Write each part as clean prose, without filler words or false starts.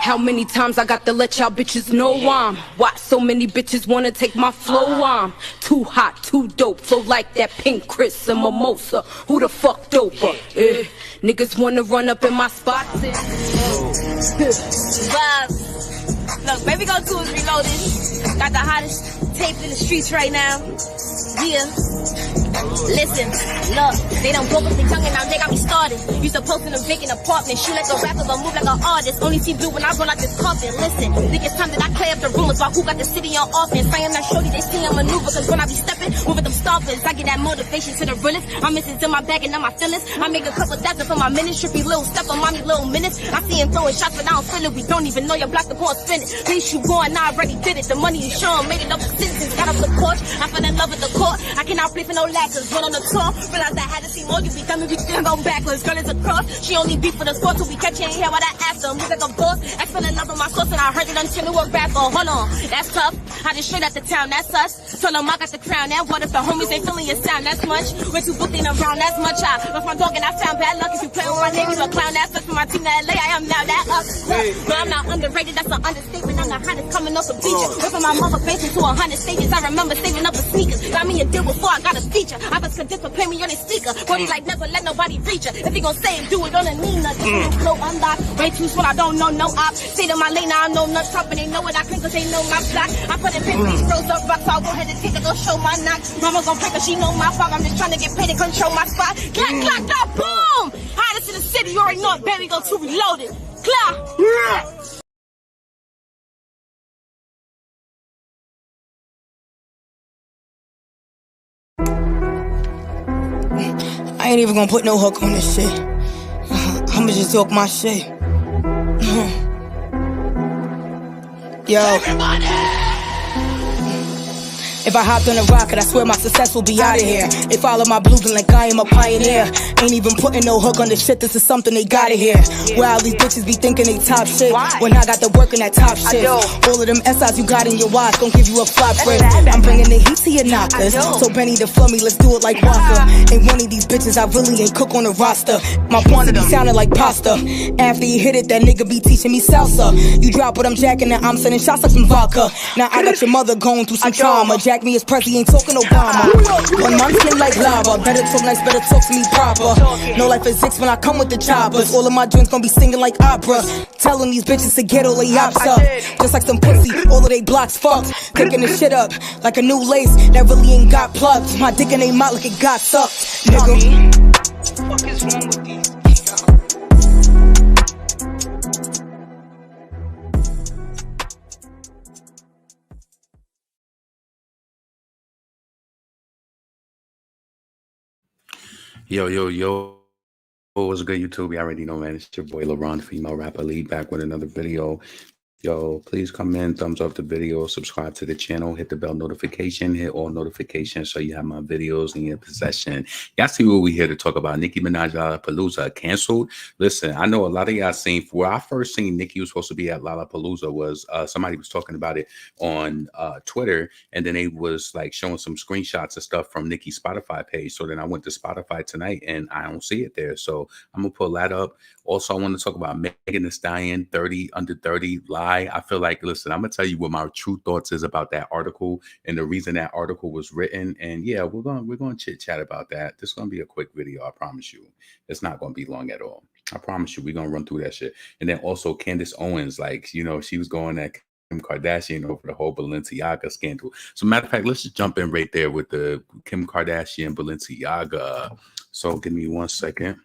How many times I got to let y'all bitches know I'm why so many bitches wanna take my flow? I'm too hot, too dope, flow like that pink Chris and mimosa. Who the fuck doper? Niggas wanna run up in my spot. Look, baby go 2 is reloaded. Got the hottest tape in the streets right now. Yeah. Listen, look, they done broke up the young and now they got me started. You supposed to vacant apartment, shoot like a rapper but move like an artist. Only see blue when I run out this coffin. Listen, think it's time that I clear up the rumors about who got the city on offense. I am not shorty, they see a maneuver, cause when I be stepping, moving them stoppers, I get that motivation to the realest. I'm missing in my bag and now my feelings. I make a couple thousand for my minutes, trippy little step on mommy little minutes. I see him throwing shots but I don't feel it. We don't even know your block the ball spin it. Please you going, I already did it. The money you show made it up for citizens. Got up the court, I fell in love with the court. I cannot play for no lackers. Run on the tour, realize I had to see more. You be dumb if we still go backwards. Girl is a cross, she only beat for the sport till we catch her in here while I ask her. Move like a boss, I fell in love with my sauce and I heard it until it was rapper. Hold on, that's tough. I just straight out the town, that's us. Tell them I got the crown. Now what if the homies ain't feeling your sound? That's much. We're too booked in around, that's much. I lost my dog and I found bad luck. If you play with my name, you a clown. That's us from my team to LA. I am now that up. No, I'm not underrated, that's an understatement. I'm the hottest coming off a feature. Ripping my mother face into 100 stages. I remember saving up for sneakers. Got me a deal before I got a feature. I was convinced to play me on his speaker. Body like never let nobody reach her. If he gon' say it, do it on a Nina. This flow unlocked. Way too small, I don't know no op. Say to my lane, I know nuts top, and they know what I think cause they know my block. I put in 50 froze up rocks, so I'll go ahead and take it, go show my knock. Mama gon' break her, she know my fault. I'm just trying to get paid and control my spot. Clack, clack, clack, boom! Hottest in the city, you already know it, baby, go 2 reloaded. Clack! Yeah! I ain't even gonna put no hook on this shit. I'ma just talk my shit. Yo. Everybody! If I hopped on a rocket, I swear my success will be out of here. They follow my blueprint like I am a pioneer. Ain't even putting no hook on the shit, this is something they gotta hear. Where all these bitches be thinking they top shit, when I got the work in that top shit. All of them SIs you got in your watch gon' give you a flop rip. I'm bringing the heat to your knockers, so Benny the flummy, let's do it like Walker. Ain't one of these bitches I really ain't cook on the roster. My quantity sounded like pasta. After you hit it, that nigga be teaching me salsa. You drop what I'm jacking and I'm sending shots like some vodka. Now I got your mother going through some trauma. Jack me as Prezi, ain't talking Obama. One month skin like lava. Better talk nice, better talk to me proper. No life physics when I come with the choppers. All of my joints gon' be singing like opera. Telling these bitches to get all they ops up. Just like some pussy, all of they blocks fucked. Picking the shit up like a new lace that really ain't got plugs. My dick in they mouth like it got sucked. Nigga, what the fuck is wrong with these? Yo, what's good, YouTube? You already know, man. It's your boy LeBron, female rapper lead, back with another video. Yo, please come in, thumbs up the video, subscribe to the channel, hit the bell notification, hit all notifications so you have my videos in your possession. Y'all see what we here to talk about. Nicki Minaj Lollapalooza canceled. Listen, I know a lot of y'all seen, where I first seen Nicki was supposed to be at Lollapalooza was somebody was talking about it on Twitter, and then they was like showing some screenshots of stuff from Nicki's Spotify page. So then I went to Spotify tonight and I don't see it there. So I'm gonna pull that up. Also, I want to talk about Megan Thee Stallion 30 under 30 lie. I feel like, listen, I'm gonna tell you what my true thoughts is about that article and the reason that article was written. And yeah, we're gonna chit chat about that. This is gonna be a quick video, I promise you. It's not gonna be long at all. I promise you, we're gonna run through that shit. And then also Candace Owens, like, you know, she was going at Kim Kardashian over the whole Balenciaga scandal. So matter of fact, let's just jump in right there with the Kim Kardashian Balenciaga. So give me 1 second.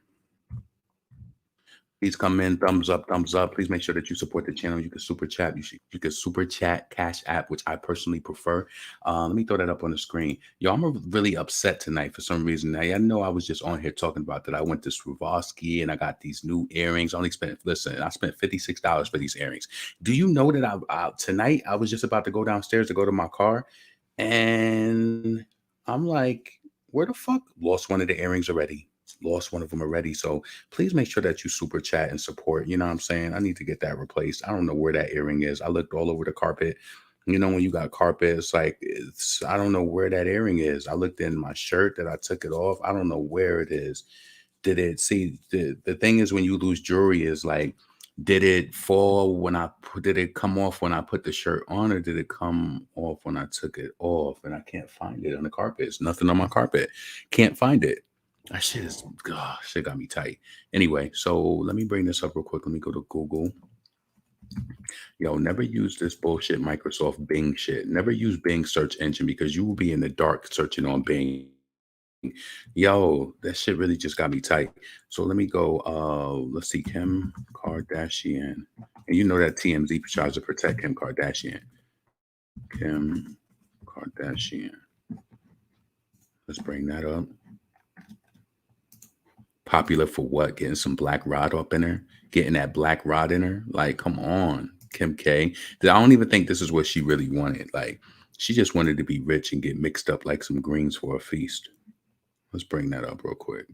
Please come in, thumbs up, thumbs up. Please make sure that you support the channel. You can super chat. You can super chat Cash App, which I personally prefer. Let me throw that up on the screen. Yo, I'm really upset tonight for some reason. Now, I know I was just on here talking about that. I went to Swarovski and I got these new earrings. I spent $56 for these earrings. Do you know that tonight I was just about to go downstairs to go to my car, and I'm like, where the fuck? Lost one of the earrings already. Lost one of them already. So please make sure that you super chat and support. You know what I'm saying? I need to get that replaced. I don't know where that earring is. I looked all over the carpet. You know, when you got carpet, it's like, I don't know where that earring is. I looked in my shirt that I took it off. I don't know where it is. The thing is, when you lose jewelry, is like, Did it fall when did it come off when I put the shirt on, or did it come off when I took it off? And I can't find it on the carpet. It's nothing on my carpet. Can't find it. That shit is, gosh, shit got me tight. Anyway, so let me bring this up real quick. Let me go to Google. Yo, never use this bullshit Microsoft Bing shit. Never use Bing search engine because you will be in the dark searching on Bing. Yo, that shit really just got me tight. So let me go. Let's see, Kim Kardashian, and you know that TMZ tries to protect Kim Kardashian. Kim Kardashian. Let's bring that up. Popular for what? Getting some black rod up in her, getting that black rod in her. Like, come on, Kim K. I don't even think this is what she really wanted. Like, she just wanted to be rich and get mixed up like some greens for a feast. Let's bring that up real quick.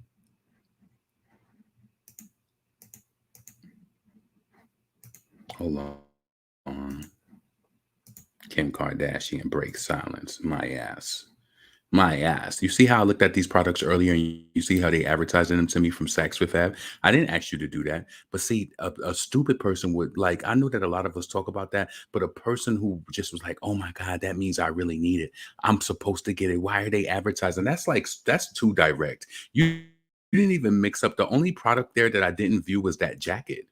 Hold on. Kim Kardashian breaks silence. My ass. My ass. You see how I looked at these products earlier and you see how they advertising them to me from Saks Fifth Ave? I didn't ask you to do that. But see, a stupid person would, like, I know that a lot of us talk about that, but a person who just was like, oh my God, that means I really need it. I'm supposed to get it. Why are they advertising? That's too direct. You didn't even mix up. The only product there that I didn't view was that jacket.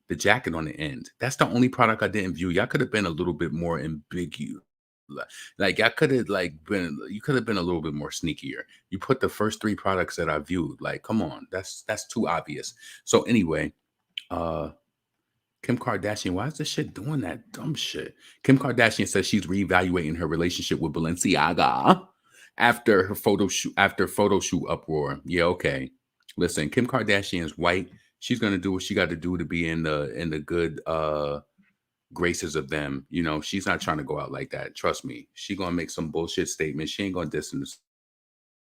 The jacket on the end. That's the only product I didn't view. Y'all could have been a little bit more ambiguous. Like I could have you could have been a little bit more sneakier. You put the first 3 products that I viewed. Like, come on, that's too obvious. So anyway, Kim Kardashian, why is this shit doing that dumb shit? Kim Kardashian says she's reevaluating her relationship with Balenciaga after her photo shoot uproar. Yeah, okay. Listen, Kim Kardashian is white. She's gonna do what she got to do to be in the good graces of them. You know, she's not trying to go out like that. Trust me. She gonna make some bullshit statements. She ain't gonna distance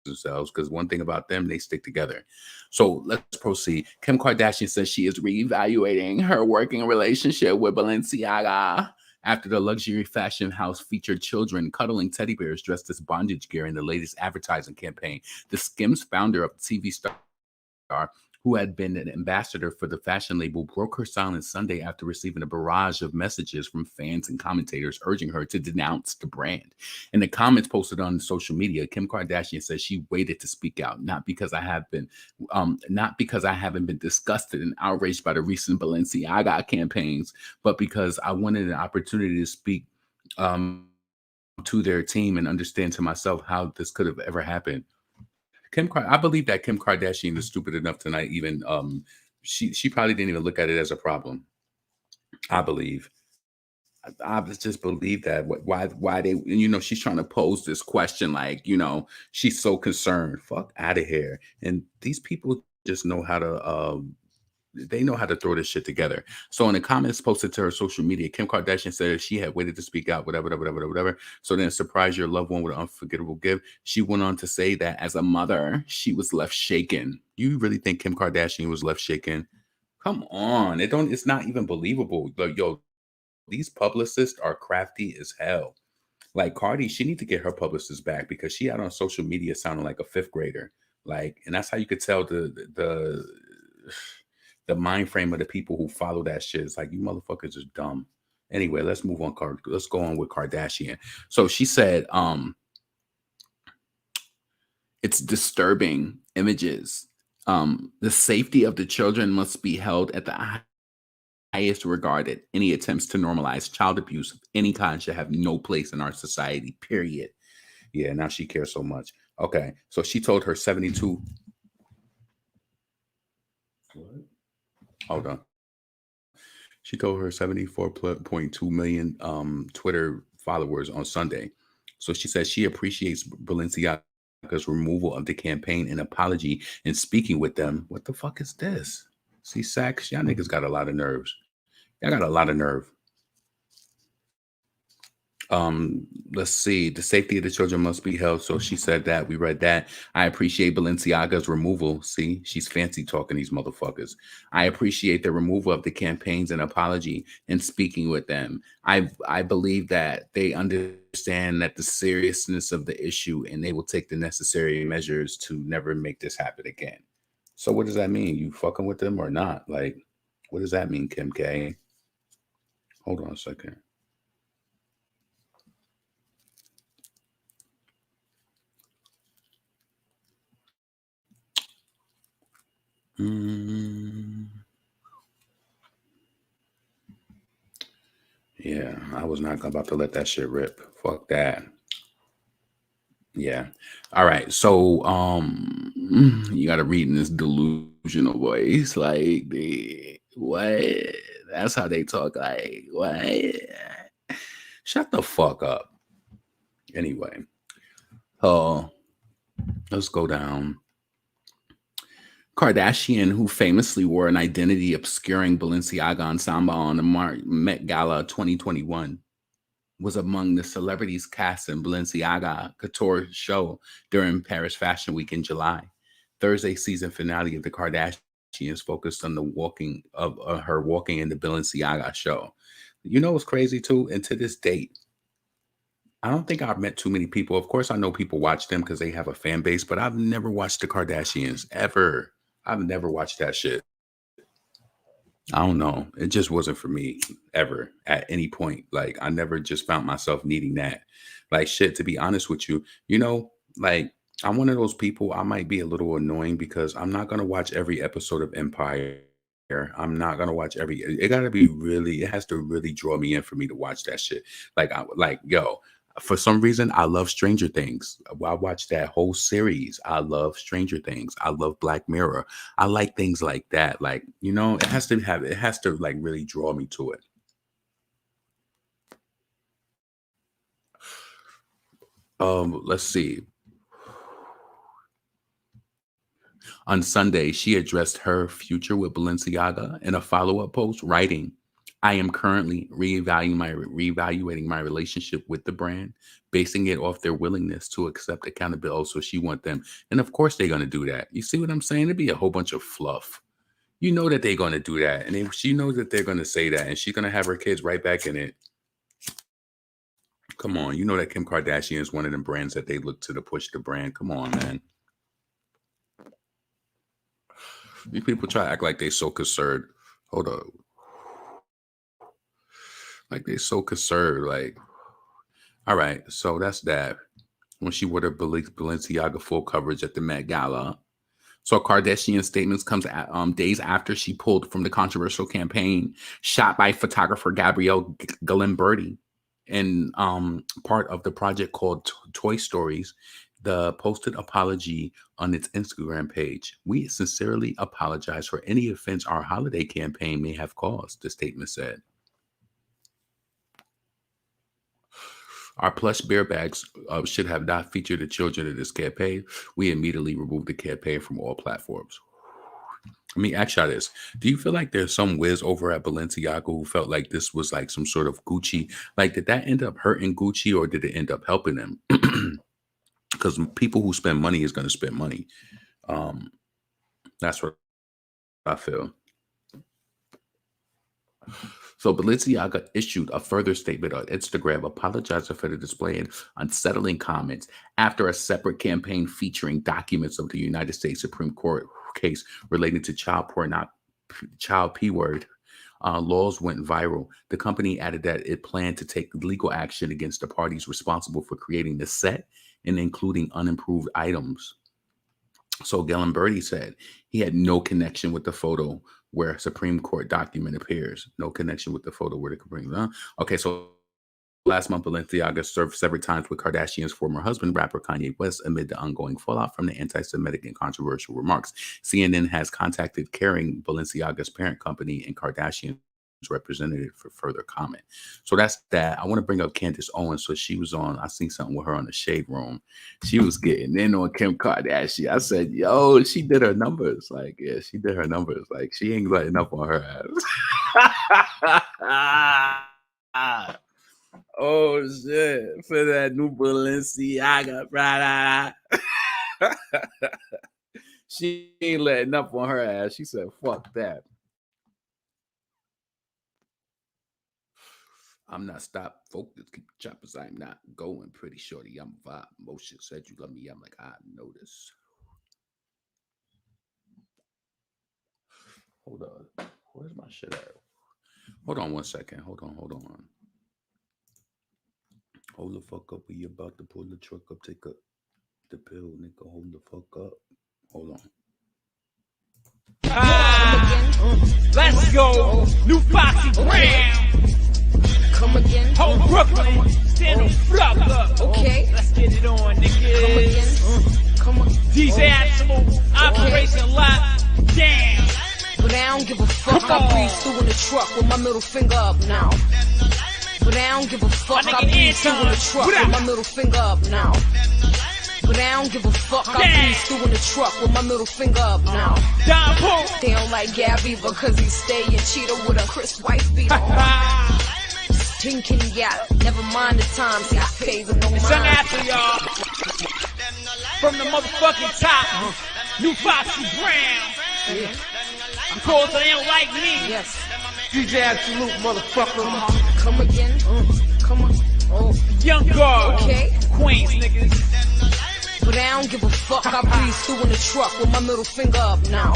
themselves because one thing about them, they stick together. So let's proceed. Kim Kardashian says she is reevaluating her working relationship with Balenciaga after the luxury fashion house featured children cuddling teddy bears dressed as bondage gear in the latest advertising campaign. The Skims founder of TV star, who had been an ambassador for the fashion label, broke her silence Sunday after receiving a barrage of messages from fans and commentators urging her to denounce the brand. In the comments posted on social media, Kim Kardashian says she waited to speak out, not because I haven't been disgusted and outraged by the recent Balenciaga campaigns, but because I wanted an opportunity to speak to their team and understand to myself how this could have ever happened. I believe that Kim Kardashian is stupid enough to not even she probably didn't even look at it as a problem. I believe. I just believe that why they, you know, she's trying to pose this question like, you know, she's so concerned. Fuck out of here. And these people just know how to they know how to throw this shit together. So in the comments posted to her social media, Kim Kardashian said she had waited to speak out, whatever. So then surprise your loved one with an unforgettable gift. She went on to say that as a mother, she was left shaken. You really think Kim Kardashian was left shaken? Come on. It's not even believable. Like, yo, these publicists are crafty as hell. Like Cardi, she need to get her publicist back because she out on social media sounding like a 5th grader. Like, and that's how you could tell the mind frame of the people who follow that shit. It's like, you motherfuckers are dumb. Anyway, let's move on. Let's go on with Kardashian. So she said, it's disturbing images. The safety of the children must be held at the highest regard. Any attempts to normalize child abuse of any kind should have no place in our society, period. Yeah, now she cares so much. Okay, so she told her 72... What? Hold on. She told her 74.2 million Twitter followers on Sunday. So she says she appreciates Balenciaga's removal of the campaign and apology and speaking with them. What the fuck is this? See, Saks, y'all niggas got a lot of nerves. Y'all got a lot of nerve. Let's see. The safety of the children must be held. So she said that. We read that. I appreciate Balenciaga's removal. See, she's fancy talking these motherfuckers. I appreciate the removal of the campaigns and apology and speaking with them. I believe that they understand that the seriousness of the issue and they will take the necessary measures to never make this happen again. So what does that mean? You fucking with them or not? Like, What does that mean, Kim K? Hold on a second. Yeah, I was not about to let that shit rip. Fuck that. Yeah. All right. So you gotta read in this delusional voice. Like what? That's how they talk. Like, what? Shut the fuck up. Anyway. Let's go down. Kardashian, who famously wore an identity obscuring Balenciaga ensemble on the Met Gala 2021, was among the celebrities cast in Balenciaga couture show during Paris Fashion Week in July. Thursday's season finale of the Kardashians focused on the walking of her walking in the Balenciaga show. You know what's crazy too? And to this date, I don't think I've met too many people. Of course, I know people watch them because they have a fan base, but I've never watched the Kardashians ever. I've never watched that shit. I don't know. It just wasn't for me ever at any point. Like I never just found myself needing that. Like shit, to be honest with you, like I'm one of those people, I might be a little annoying because I'm not gonna watch every episode of Empire. I'm not gonna watch it gotta be really, it has to really draw me in for me to watch that shit. Yo, for some reason, I love Stranger Things. I watched that whole series. I love Stranger Things. I love Black Mirror. I like things like that. Like, it has to like really draw me to it. Let's see. On Sunday, she addressed her future with Balenciaga in a follow-up post, writing, I am currently reevaluating my relationship with the brand, basing it off their willingness to accept accountability. So she want them. And of course they're going to do that. You see what I'm saying? It'd be a whole bunch of fluff. You know that they're going to do that. And she knows that they're going to say that. And she's going to have her kids right back in it. Come on. You know that Kim Kardashian is one of them brands that they look to push the brand. Come on, man. These people try to act like they so concerned. Hold up. Like they so concerned. Like, all right, so that's that. When she wore the Balenciaga full coverage at the Met Gala. So Kardashian statements comes days after she pulled from the controversial campaign shot by photographer Gabrielle Galimberti and part of the project called Toy Stories. The posted apology on its Instagram page. We sincerely apologize for any offense our holiday campaign may have caused, the statement said. Our plush bear bags should have not featured the children in this campaign. We immediately removed the campaign from all platforms. Let me ask y'all this. Do you feel like there's some whiz over at Balenciaga who felt like this was like some sort of Gucci? Like, did that end up hurting Gucci or did it end up helping them? Because people who spend money is going to spend money. That's what I feel. So Balenciaga issued a further statement on Instagram apologizing for the display and unsettling comments after a separate campaign featuring documents of the United States Supreme Court case relating to child P-word laws went viral. The company added that it planned to take legal action against the parties responsible for creating the set and including unimproved items. So Galimberti said he had no connection with the photo where a Supreme Court document appears. No connection with the photo where the Supreme. Okay, so last month, Balenciaga served several times with Kardashian's former husband, rapper Kanye West, amid the ongoing fallout from the anti-Semitic and controversial remarks. CNN has contacted Kering, Balenciaga's parent company, and Kardashian's representative for further comment. So that's that. I want to bring up Candace Owens. So she was on, I seen something with her on the Shade Room. She was getting in on Kim Kardashian. I said, yo, she did her numbers. Like, yeah, she did her numbers. Like, she ain't letting up on her ass. Oh shit! For that new Balenciaga, brother. She ain't letting up on her ass. She said, "Fuck that." I'm not stop focused. Keep the choppers. I'm not going. Pretty shorty. I'm vibe. Motion said you love me. I'm like, I notice. Hold on. Where's my shit at? Hold on 1 second. Hold on. Hold the fuck up. We about to pull the truck up. Take up the pill, nigga. Hold the fuck up. Hold on. Let's go. New Foxy Brown. Come again. Whole Brooklyn. Stand the fuck up. Okay. Let's get it on, niggas. Come again. Come on. DJ Absolute. Operation Lock. Damn. But I don't give a fuck. I breeze through in the truck with my middle finger up now. But I don't give a fuck. I breeze through in the truck with my middle finger up now. But I don't give a fuck. I breeze through in the truck with my middle finger up now. Don Pool. They don't like Gabby because he stay in cheetah with a crisp white beat on. Stinking yacht. Never mind the time. See, I pay them no mind. It's after y'all. From the motherfucking top. New Foxy Brown. Yeah. Because they don't like me. Yes. DJ Absolute, motherfucker. Come again. Come on. Oh. Young girl. Okay. Queens, niggas. But I don't give a fuck. I breeze through in the truck with my middle finger up now.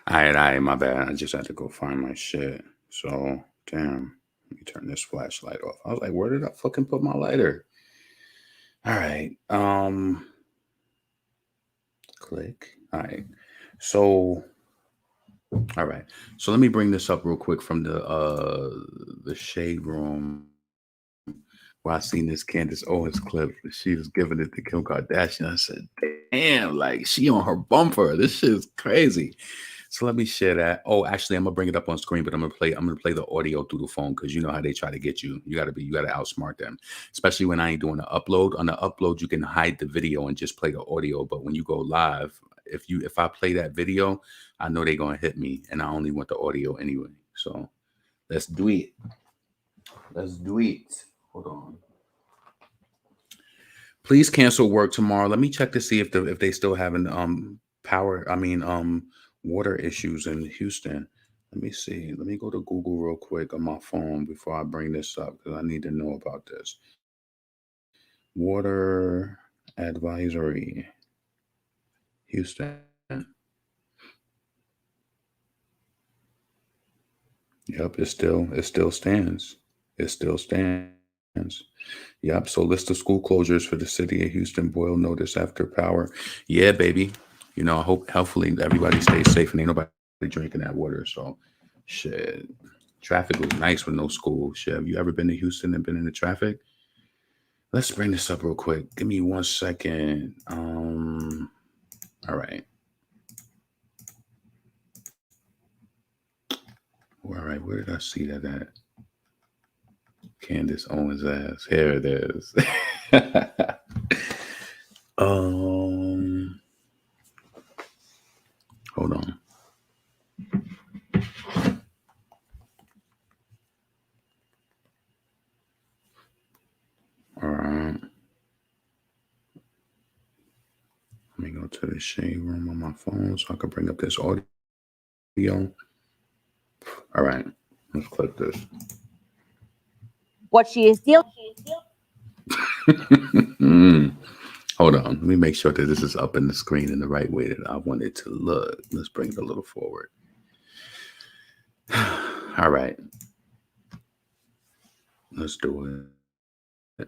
Alright, my bad. I just had to go find my shit. So, damn. Let me turn this flashlight off. I was like, where did I fucking put my lighter? Alright. Click. Alright. So, all right. So let me bring this up real quick from the shade room where I seen this Candace Owens clip. She was giving it to Kim Kardashian. I said, damn, like she on her bumper. This shit is crazy. So let me share that. Oh, actually, I'm gonna bring it up on screen, but I'm gonna play the audio through the phone because you know how they try to get you. You gotta outsmart them. Especially when I ain't doing the upload. On the upload, you can hide the video and just play the audio. But when you go live, if I play that video, I know they're gonna hit me, and I only want the audio anyway. So let's do it. Hold on. Please cancel work tomorrow. Let me check to see if they still having water issues in Houston. Let me see. Let me go to Google real quick on my phone before I bring this up because I need to know about this. Water advisory. Houston. Yep, it still stands. It still stands. Yep. So list of school closures for the city of Houston. Boil notice after power. Yeah, baby. You know, hopefully everybody stays safe and ain't nobody drinking that water. So shit. Traffic was nice with no school. Shit. Have you ever been to Houston and been in the traffic? Let's bring this up real quick. Give me 1 second. All right. All right, where did I see that at? Candace Owens' ass. Here it is. Hold on. All right. Let me go to the shade room on my phone so I can bring up this audio. All right, let's click this. What she is dealing. Hold on, let me make sure that this is up in the screen in the right way that I want it to look. Let's bring it a little forward. All right, let's do it.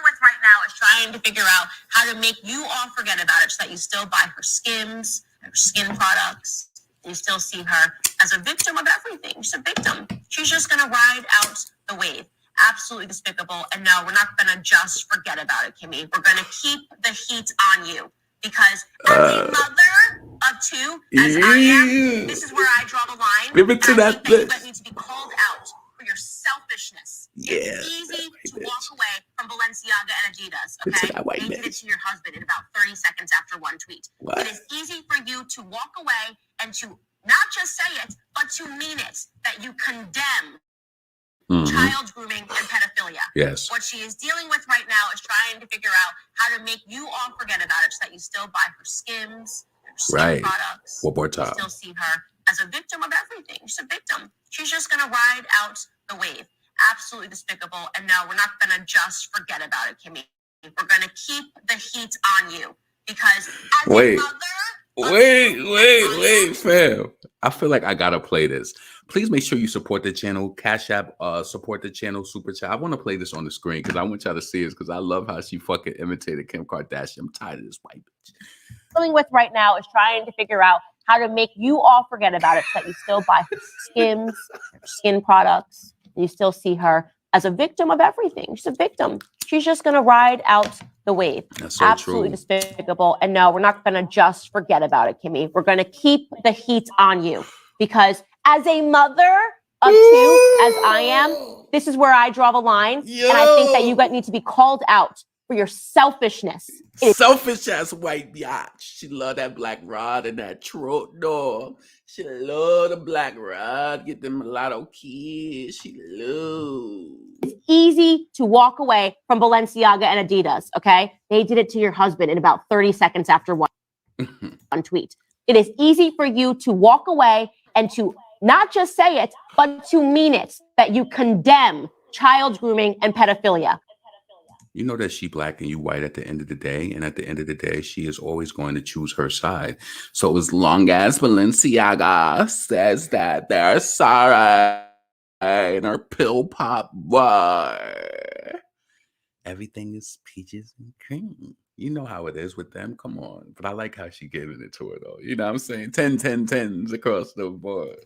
With right now is trying to figure out how to make you all forget about it so that you still buy her Skims, her skin products. You still see her as a victim of everything. She's a victim. She's just going to ride out the wave. Absolutely despicable. And no, we're not going to just forget about it, Kimmy. We're going to keep the heat on you. Because as a mother of two, as I am, this is where I draw the line. Give it to that bitch. You guys need to be called out for your selfishness. Yeah, it's easy to walk away from Balenciaga and Adidas, okay? And you did it to your husband in about 30 seconds after one tweet. What? It is easy for you to walk away and to not just say it, but to mean it, that you condemn child grooming and pedophilia. Yes. What she is dealing with right now is trying to figure out how to make you all forget about it so that you still buy her Skims, her skin products. One more time. You still see her as a victim of everything. She's a victim. She's just going to ride out the wave. Absolutely despicable. And no, we're not going to just forget about it, Kimmy. We're going to keep the heat on you because as a mother Wait, fam. I feel like I gotta play this. Please make sure you support the channel. Cash App, support the channel, Super Chat. I want to play this on the screen because I want y'all to see it because I love how she fucking imitated Kim Kardashian. I'm tired of this white bitch. Dealing with right now is trying to figure out how to make you all forget about it so that you still buy her skims, her skin products. You still see her as a victim of everything. She's a victim. She's just going to ride out the wave. That's so absolutely true. Despicable. And no, we're not going to just forget about it, Kimmy. We're going to keep the heat on you because as a mother of two, as I am, this is where I draw the line. Yo. And I think that you need to be called out for your selfishness. Selfish ass white biatch. She love that black rod and that throat door. She love the black rod. Get them mulatto kids. She love. It's easy to walk away from Balenciaga and Adidas, okay? They did it to your husband in about 30 seconds after one tweet. It is easy for you to walk away and to not just say it, but to mean it, that you condemn child grooming and pedophilia. You know that she black and you white at the end of the day. And at the end of the day, she is always going to choose her side. So as long as Balenciaga says that they're sorry and her pill pop bar, everything is peaches and cream. You know how it is with them. Come on. But I like how she giving it to her, though. You know what I'm saying? 10 across the board.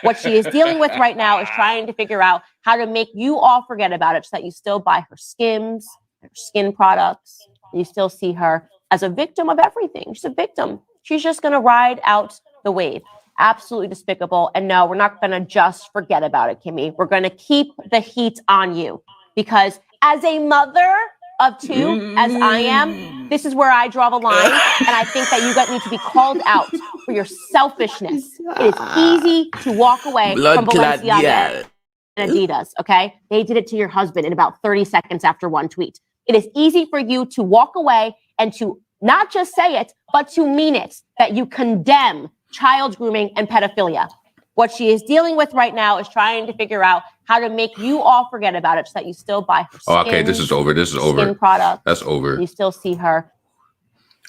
What she is dealing with right now is trying to figure out how to make you all forget about it so that you still buy her skims, her skin products. You still see her as a victim of everything. She's a victim. She's just going to ride out the wave. Absolutely despicable. And no, we're not going to just forget about it, Kimmy. We're going to keep the heat on you because as a mother of two, as I am, this is where I draw the line. And I think that you need to be called out for your selfishness. It is easy to walk away from Balenciaga and Adidas, okay? They did it to your husband in about 30 seconds after one tweet. It is easy for you to walk away and to not just say it, but to mean it, that you condemn child grooming and pedophilia. What she is dealing with right now is trying to figure out how to make you all forget about it so that you still buy her skins, okay, this is over. This is over. Skin products. That's over. You still see her.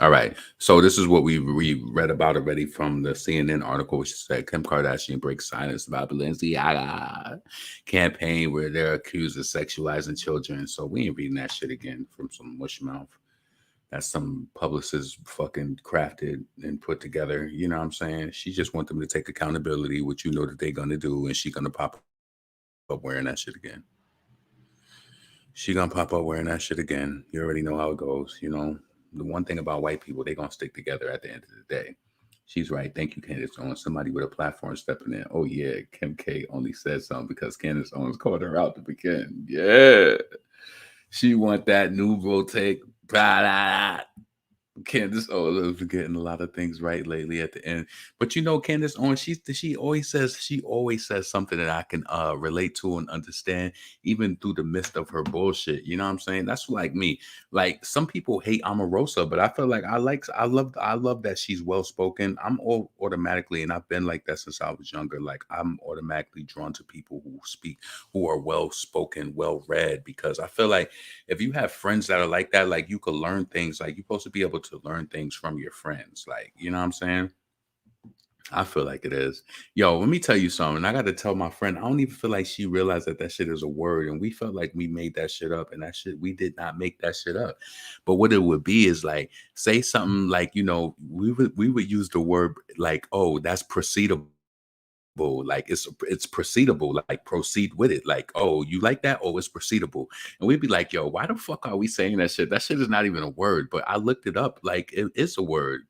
All right. So this is what we read about already from the CNN article, which said Kim Kardashian breaks silence about Balenciaga campaign where they're accused of sexualizing children. So we ain't reading that shit again from some mush mouth. That's some publicist fucking crafted and put together. You know what I'm saying? She just want them to take accountability, which you know that they're going to do. And she going to pop up wearing that shit again. She going to pop up wearing that shit again. You already know how it goes. You know, the one thing about white people, they going to stick together at the end of the day. She's right. Thank you, Candace Owens. Somebody with a platform stepping in. Oh, yeah. Kim K only said something because Candace Owens called her out to begin. Yeah. She want that nouveau take. Candace Owens is getting a lot of things right lately at the end. But you know, Candace Owens, she always says something that I can relate to and understand, even through the midst of her bullshit. You know what I'm saying? That's like me. Like some people hate Omarosa, but I feel like I love that she's well spoken. I'm all automatically, and I've been like that since I was younger. Like I'm automatically drawn to people who are well spoken, well read, because I feel like if you have friends that are like that, like you could learn things. Like you're supposed to be able to learn things from your friends. Like, you know what I'm saying? I feel like it is. Yo, let me tell you something. I got to tell my friend, I don't even feel like she realized that shit is a word. And we felt like we made that shit up. And that shit, we did not make that shit up. But what it would be is like, say something like, you know, we would use the word like, oh, that's proceedable. Like it's proceedable, like proceed with it. Like, oh, you like that? Oh, it's proceedable. And we'd be like, yo, why the fuck are we saying that shit? That shit is not even a word. But I looked it up, like it is a word.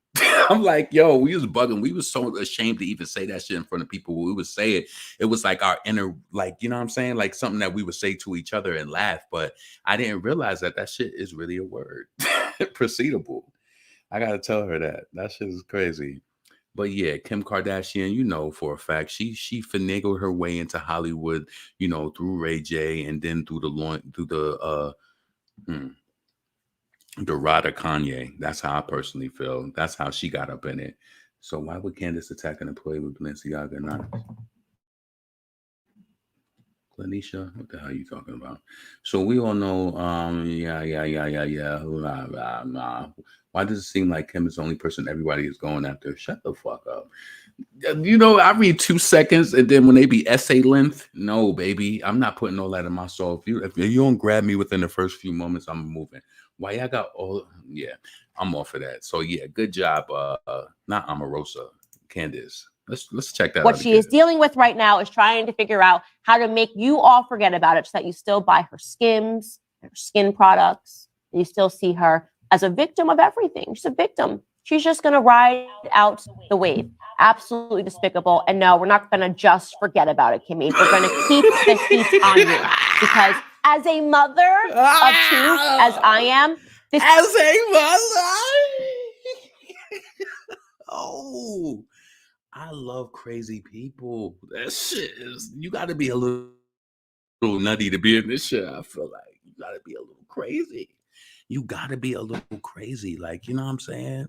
I'm like, yo, we was bugging. We was so ashamed to even say that shit in front of people. We would say it. It was like our inner, like, you know what I'm saying? Like something that we would say to each other and laugh. But I didn't realize that shit is really a word. Proceedable. I got to tell her that. That shit is crazy. But yeah, Kim Kardashian, you know for a fact, she finagled her way into Hollywood, you know, through Ray J and then through the Rada Kanye. That's how I personally feel. That's how she got up in it. So why would Candace attack an employee with Balenciaga not? Lanisha, what the hell are you talking about? So we all know, yeah. Nah. Why does it seem like Kim is the only person everybody is going after? Shut the fuck up. You know, I read 2 seconds, and then when they be essay length, no, baby, I'm not putting all that in my soul. If you don't grab me within the first few moments, I'm moving. Why y'all got all? Yeah, I'm off of that. So yeah, good job. Not Omarosa, Candace. Let's check that out. What she is dealing with right now is trying to figure out how to make you all forget about it so that you still buy her Skims, her skin products. And you still see her as a victim of everything. She's a victim. She's just going to ride out the wave. Absolutely despicable. And no, we're not going to just forget about it, Kimmy. We're going to keep the heat on you. Because as a mother of 2, as I am, as a mother. Oh, I love crazy people. That shit is, you got to be a little nutty to be in this shit. I feel like you got to be a little crazy. You got to be a little crazy. Like, you know what I'm saying?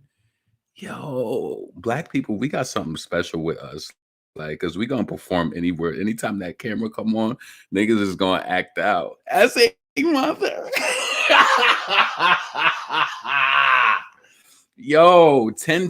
Yo, black people, we got something special with us. Like, cause we gonna perform anywhere. Anytime that camera come on, niggas is gonna act out. As a mother. Yo, 10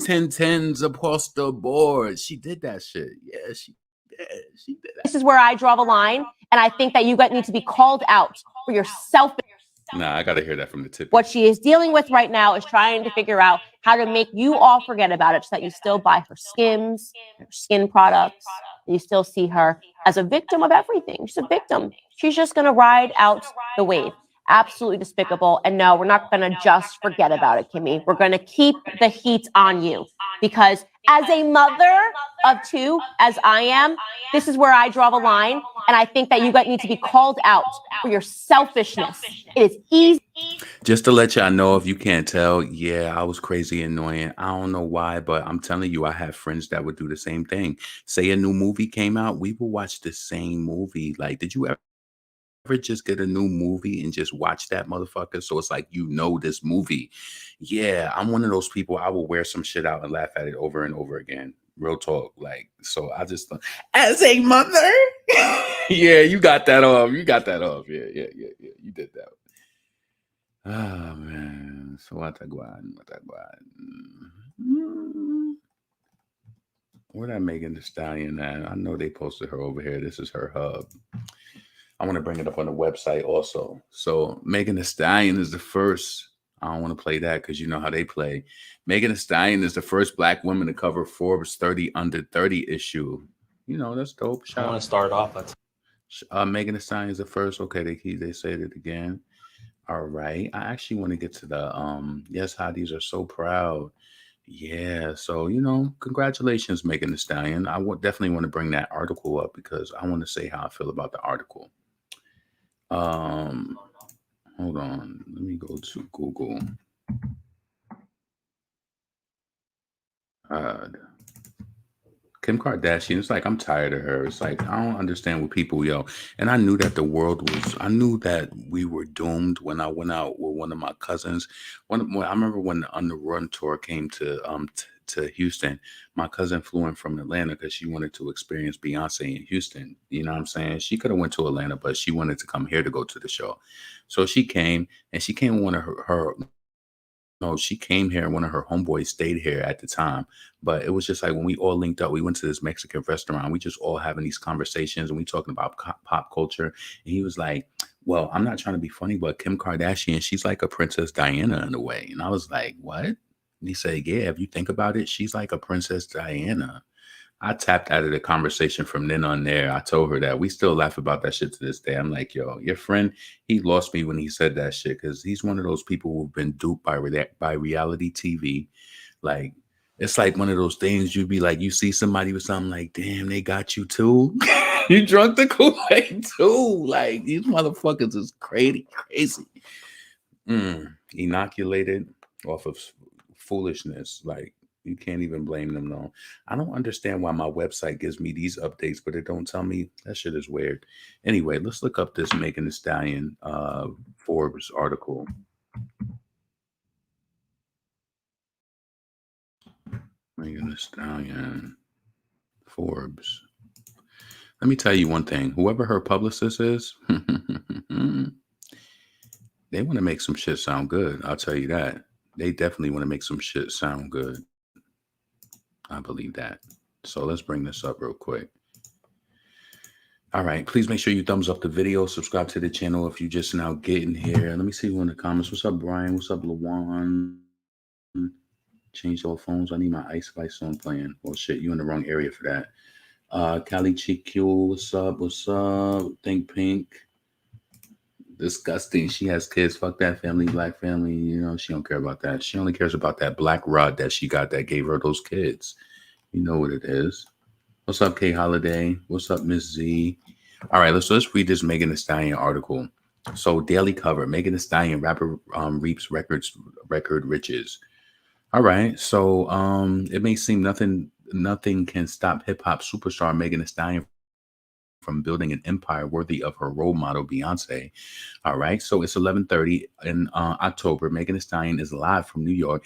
across the board. She did that shit. Yeah, she did. She did that. This is where I draw the line, and I think that you need to be called out for your selfish. Nah, I gotta hear that from the tip. What she is dealing with right now is trying to figure out how to make you all forget about it so that you still buy her Skims, her skin products. And you still see her as a victim of everything. She's a victim. She's just going to ride out the wave. Absolutely despicable. And no, we're not going to just forget about it, Kimmy. We're going to keep the heat on you. Because as a mother of 2, as I am, this is where I draw the line. And I think that you need to be called out for your selfishness. It is easy. Just to let y'all know, if you can't tell, yeah, I was crazy annoying. I don't know why, but I'm telling you, I have friends that would do the same thing. Say a new movie came out, we will watch the same movie. Like, did you ever just get a new movie and just watch that motherfucker? So it's like, you know, this movie. Yeah, I'm one of those people. I will wear some shit out and laugh at it over and over again. Real talk. Like, so I just, as a mother, yeah, you got that off. You got that off. Yeah. You did that. Oh man, so what I go on? Where that Megan Thee Stallion at? I know they posted her over here. This is her hub. I want to bring it up on the website also. So Megan Thee Stallion is the first. I don't want to play that because you know how they play. Megan Thee Stallion is the first black woman to cover Forbes 30 under 30 issue. You know, that's dope. I want to start off. Megan Thee Stallion is the first. Okay, they said it again. All right. I actually want to get to the yes, Hadis are so proud. Yeah. So, you know, congratulations, Megan Thee Stallion. I would definitely want to bring that article up because I want to say how I feel about the article. Hold on. Let me go to Google. Kim Kardashian, it's like, I'm tired of her. It's like, I don't understand what people, and I knew that I knew that we were doomed when I went out with one of my cousins. I remember when the On the Run tour came to Houston, my cousin flew in from Atlanta because she wanted to experience Beyonce in Houston. You know what I'm saying? She could have went to Atlanta, but she wanted to come here to go to the show. So she came, and she came with one of her no, she came here and one of her homeboys stayed here at the time. But it was just like when we all linked up, we went to this Mexican restaurant. We just all having these conversations and we talking about pop culture. And he was like, well, I'm not trying to be funny, but Kim Kardashian, she's like a Princess Diana in a way. And I was like, what? And he said, yeah, if you think about it, she's like a Princess Diana. I tapped out of the conversation from then on there. I told her that. We still laugh about that shit to this day. I'm like, yo, your friend, he lost me when he said that shit because he's one of those people who've been duped by reality TV. Like, it's like one of those things you'd be like, you see somebody with something like, damn, they got you too. You drunk the Kool-Aid too. Like, these motherfuckers is crazy. Inoculated off of foolishness. Like, you can't even blame them, though. I don't understand why my website gives me these updates, but it don't tell me. That shit is weird. Anyway, let's look up this Megan Thee Stallion Forbes article. Megan Thee Stallion Forbes. Let me tell you one thing. Whoever her publicist is, they want to make some shit sound good. I'll tell you that. They definitely want to make some shit sound good. I believe that. So let's bring this up real quick. All right. Please make sure you thumbs up the video. Subscribe to the channel if you just now getting here. Let me see who in the comments. What's up, Brian? What's up, Lawan? Change all phones. I need my Ice Spice song playing. Well, shit, you in the wrong area for that. Cali GQ, what's up? What's up? Think Pink. Disgusting. She has kids. Fuck that family, black family. You know, she don't care about that. She only cares about that black rod that she got that gave her those kids. You know what it is. What's up, K Holiday? What's up, Miss Z? All right, let's read this Megan Thee Stallion article. So, daily cover: Megan Thee Stallion rapper reaps record riches. All right, so it may seem nothing can stop hip hop superstar Megan Thee Stallion from building an empire worthy of her role model Beyonce. All right, so it's 11:30 in October. Megan Thee Stallion is live from New York.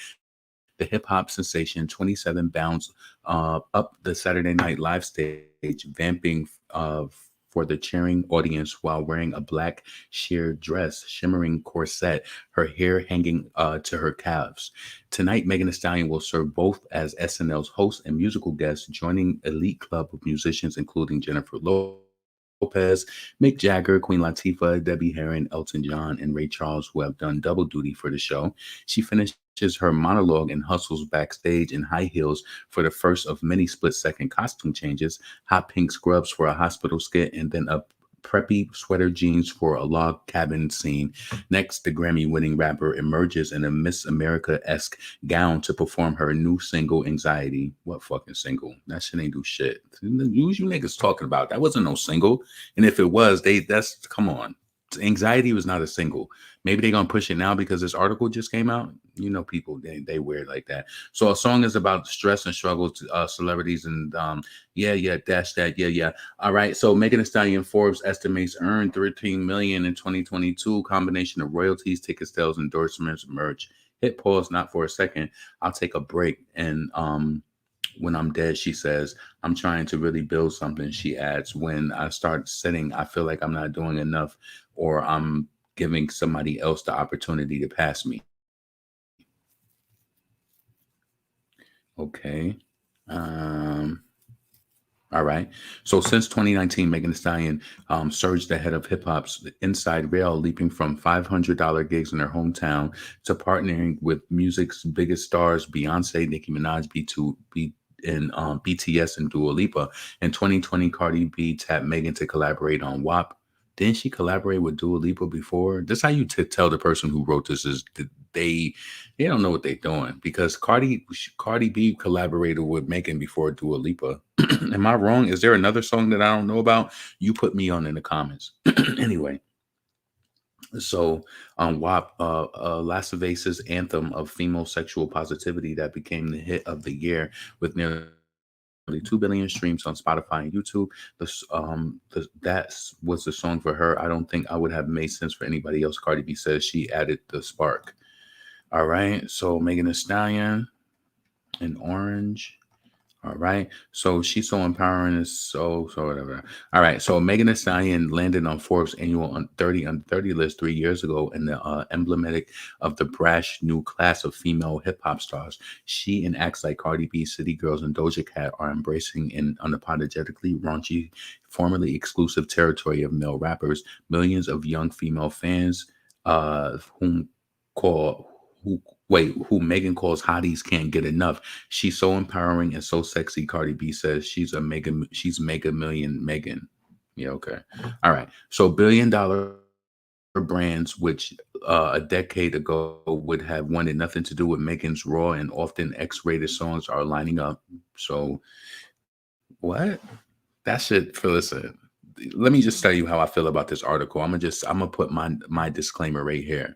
The hip hop sensation 27 bounds up the Saturday Night Live stage, vamping for the cheering audience while wearing a black sheer dress, shimmering corset, her hair hanging to her calves. Tonight, Megan Thee Stallion will serve both as SNL's host and musical guest, joining elite club of musicians including Jennifer Lopez, Mick Jagger, Queen Latifah, Debbie Harry, Elton John, and Ray Charles, who have done double duty for the show. She finishes her monologue and hustles backstage in high heels for the first of many split-second costume changes, hot pink scrubs for a hospital skit, and then a preppy sweater jeans for a log cabin scene. Next, the Grammy-winning rapper emerges in a Miss America-esque gown to perform her new single, Anxiety. What fucking single? That shit ain't do shit. Use you niggas talking about. That wasn't no single. And if it was, come on. Anxiety was not a single. Maybe they're gonna push it now because this article just came out. You know, people they wear like that. So a song is about stress and struggles, celebrities, and dash that, yeah. All right. So Megan Thee Stallion Forbes estimates earned $13 million in 2022. Combination of royalties, ticket sales, endorsements, merch. Hit pause, not for a second. I'll take a break. And when I'm dead, she says, I'm trying to really build something. She adds, when I start sitting, I feel like I'm not doing enough, or I'm giving somebody else the opportunity to pass me. Okay. All right. So since 2019, Megan Thee Stallion surged ahead of hip hop's inside rail, leaping from $500 gigs in her hometown to partnering with music's biggest stars, Beyonce, Nicki Minaj, BTS, and Dua Lipa. In 2020, Cardi B tapped Megan to collaborate on WAP. Didn't she collaborate with Dua Lipa before? That's how you tell the person who wrote this is they don't know what they're doing, because Cardi B collaborated with Megan before Dua Lipa. Am I wrong? Is there another song that I don't know about? You put me on in the comments. Anyway. So WAP, Lascivace's anthem of female sexual positivity that became the hit of the year with nearly 2 billion streams on Spotify and YouTube. That was the song for her. I don't think I would have made sense for anybody else. Cardi B says she added the spark. All right. So Megan Thee Stallion in orange. All right. So she's so empowering. Is so whatever. All right. So Megan Thee Stallion landed on Forbes annual under 30 list 3 years ago, and the emblematic of the brash new class of female hip hop stars. She and acts like Cardi B, City Girls, and Doja Cat are embracing an unapologetically raunchy, formerly exclusive territory of male rappers. Millions of young female fans, who Megan calls hotties, can't get enough. She's so empowering and so sexy. Cardi B says she's mega million Megan. Yeah, okay. All right. So $1 billion brands, which a decade ago would have wanted nothing to do with Megan's raw and often X-rated songs, are lining up. So what? That shit, listen. Let me just tell you how I feel about this article. I'm gonna put my disclaimer right here.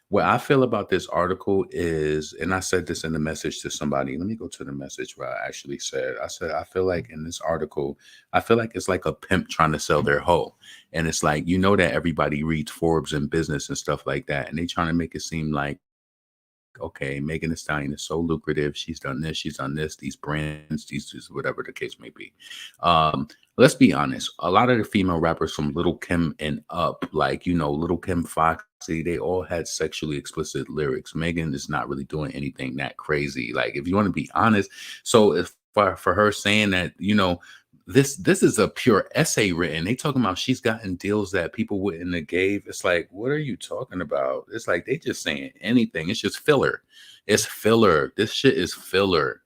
What I feel about this article is, and I said this in the message to somebody. Let me go to the message where I actually said, I feel like in this article, I feel like it's like a pimp trying to sell their hoe. And it's like, that everybody reads Forbes and business and stuff like that. And they trying to make it seem like okay, Megan Thee Stallion is so lucrative. She's done this, she's done this, these brands, these whatever the case may be. Let's be honest. A lot of the female rappers from Little Kim and up, like, you know, Little Kim, Foxy, they all had sexually explicit lyrics. Megan is not really doing anything that crazy. Like, if you want to be honest, so if for her saying that, you know, this is a pure essay written. They talking about she's gotten deals that people wouldn't have gave. It's like, what are you talking about? It's like they just saying anything. It's just filler. It's filler. This shit is filler.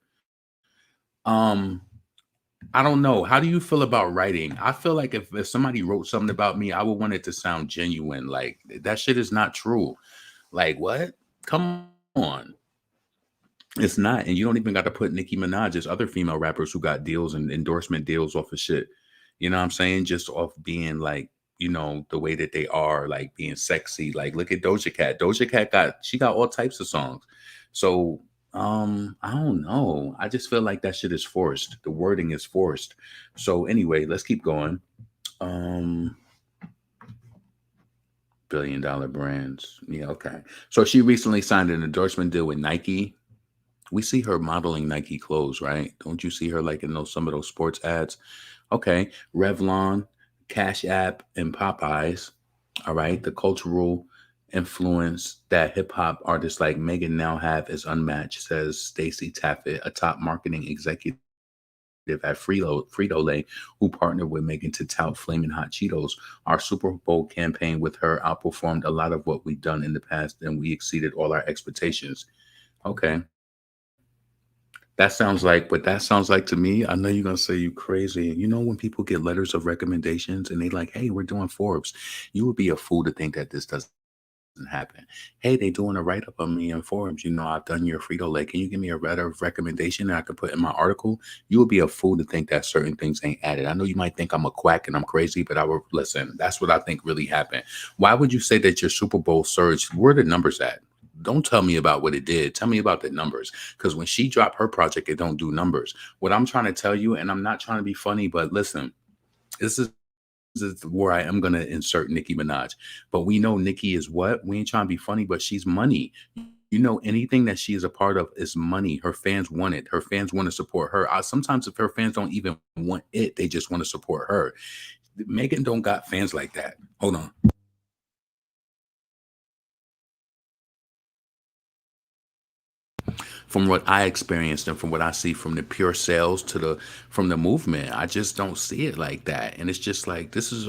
I don't know. How do you feel about writing? I feel like if somebody wrote something about me, I would want it to sound genuine. Like, that shit is not true. Like, what? Come on. It's not. And you don't even got to put Nicki Minaj as other female rappers who got deals and endorsement deals off of shit. You know what I'm saying? Just off being like, you know, the way that they are, like being sexy. Like, look at Doja Cat. Doja Cat got all types of songs. So I don't know. I just feel like that shit is forced. The wording is forced. So anyway, let's keep going. Billion-dollar brands. Yeah, okay. So she recently signed an endorsement deal with Nike. We see her modeling Nike clothes, right? Don't you see her like in some of those sports ads? Okay. Revlon, Cash App, and Popeyes. All right. The cultural influence that hip hop artists like Megan now have is unmatched, says Stacey Taffet, a top marketing executive at Frito-Lay, who partnered with Megan to tout Flamin' Hot Cheetos. Our Super Bowl campaign with her outperformed a lot of what we've done in the past, and we exceeded all our expectations. Okay. That sounds like, what that sounds like to me, I know you're going to say you crazy. You know, when people get letters of recommendations and they like, hey, we're doing Forbes, you would be a fool to think that this doesn't happen. Hey, they doing a write-up on me in Forbes. You know, I've done your Frito-Lay. Can you give me a letter of recommendation that I could put in my article? You would be a fool to think that certain things ain't added. I know you might think I'm a quack and I'm crazy, but I would listen. That's what I think really happened. Why would you say that your Super Bowl surge, where are the numbers at? Don't tell me about what it did. Tell me about the numbers. Because when she dropped her project, it don't do numbers. What I'm trying to tell you, and I'm not trying to be funny, but listen, this is where I am going to insert Nicki Minaj. But we know Nicki is what? We ain't trying to be funny, but she's money. You know, anything that she is a part of is money. Her fans want it. Her fans want to support her. Sometimes if her fans don't even want it, they just want to support her. Megan don't got fans like that. Hold on. From what I experienced and from what I see from the pure sales from the movement, I just don't see it like that. And it's just like, this is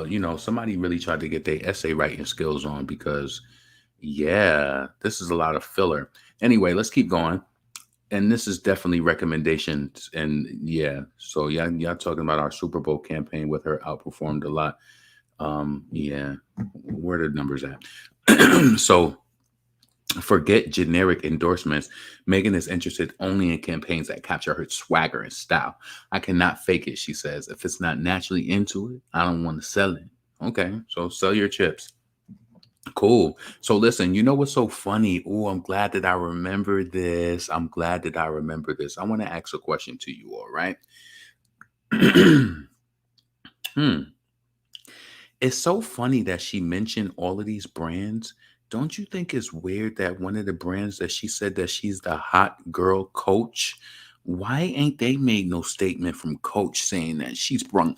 you know, somebody really tried to get their essay writing skills on, because yeah, this is a lot of filler. Anyway, let's keep going. And this is definitely recommendations. And yeah, so y'all talking about our Super Bowl campaign with her outperformed a lot. Yeah, where are the numbers at? So forget generic endorsements. Megan is interested only in campaigns that capture her swagger and style. I cannot fake it, she says. If it's not naturally into it, I don't want to sell it. Okay, so sell your chips. Cool. So listen, you know what's so funny? Oh, I'm glad that I remember this. I want to ask a question to you, all right? It's so funny that she mentioned all of these brands. Don't you think it's weird that one of the brands that she said that she's the hot girl Coach, why ain't they made no statement from Coach saying that she's brought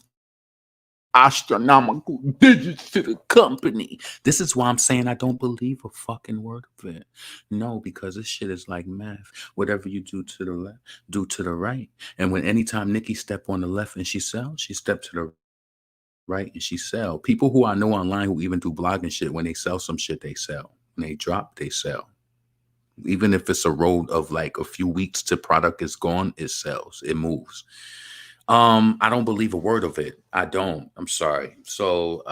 astronomical digits to the company? This is why I'm saying I don't believe a fucking word of it. No, because this shit is like math. Whatever you do to the left, do to the right. And when anytime Nicki step on the left and she sells, she step to the right and she sell. People who I know online who even do blogging shit, when they sell some shit, they sell. When they drop, they sell. Even if it's a road of like a few weeks to product is gone, it sells. It moves. I don't believe a word of it. I don't. I'm sorry. So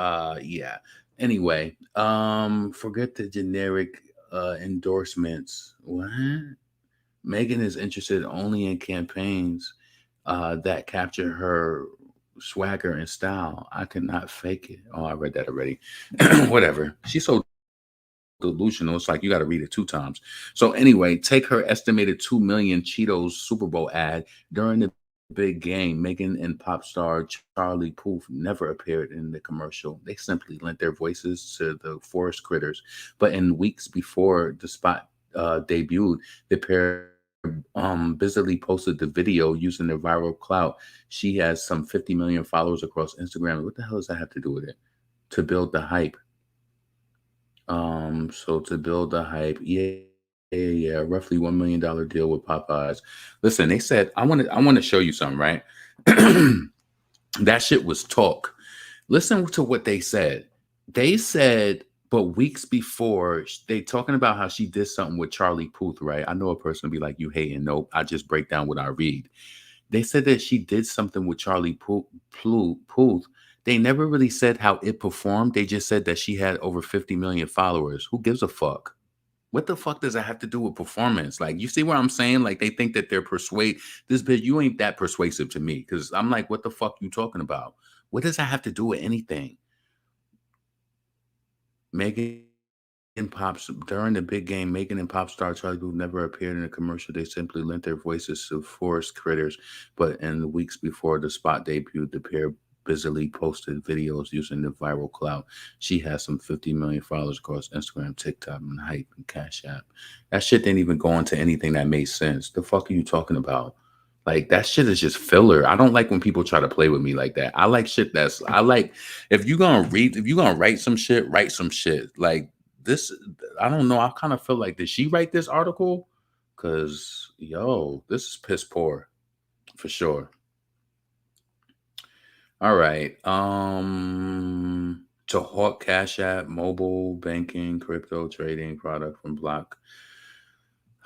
yeah. Anyway, forget the generic endorsements. What? Megan is interested only in campaigns that capture her swagger and style. I cannot fake it. Oh, I read that already. Whatever. She's so delusional. It's like you got to read it 2 times. So anyway, take her estimated 2 million Cheetos Super Bowl ad during the big game. Megan and pop star Charlie Puth never appeared in the commercial. They simply lent their voices to the forest critters. But in weeks before the spot debuted, the pair busily posted the video using their viral clout. She has some 50 million followers across Instagram. What the hell does that have to do with it? To build the hype. So to build the hype, yeah, roughly $1 million deal with Popeyes. Listen, they said I want to show you something, right? That shit was talk. Listen to what they said. They said, but weeks before, they talking about how she did something with Charlie Puth, right? I know a person will be like, you hating. Nope, I just break down what I read. They said that she did something with Charlie Puth. They never really said how it performed. They just said that she had over 50 million followers. Who gives a fuck? What the fuck does that have to do with performance? Like, you see what I'm saying? Like, they think that they're this bitch, you ain't that persuasive to me. Cause I'm like, what the fuck you talking about? What does that have to do with anything? Megan Pops, during the big game, Megan and pop star Charlie Puth never appeared in a commercial. They simply lent their voices to forest critters. But in the weeks before the spot debuted, the pair busily posted videos using the viral clout. She has some 50 million followers across Instagram, TikTok, and Hype, and Cash App. That shit didn't even go into anything that made sense. The fuck are you talking about? Like, that shit is just filler. I don't like when people try to play with me like that. I like shit if you're gonna write some shit, write some shit. Like this, I don't know. I kind of feel like, did she write this article? Cause this is piss poor for sure. All right. To hawk Cash App, mobile banking, crypto trading product from Block.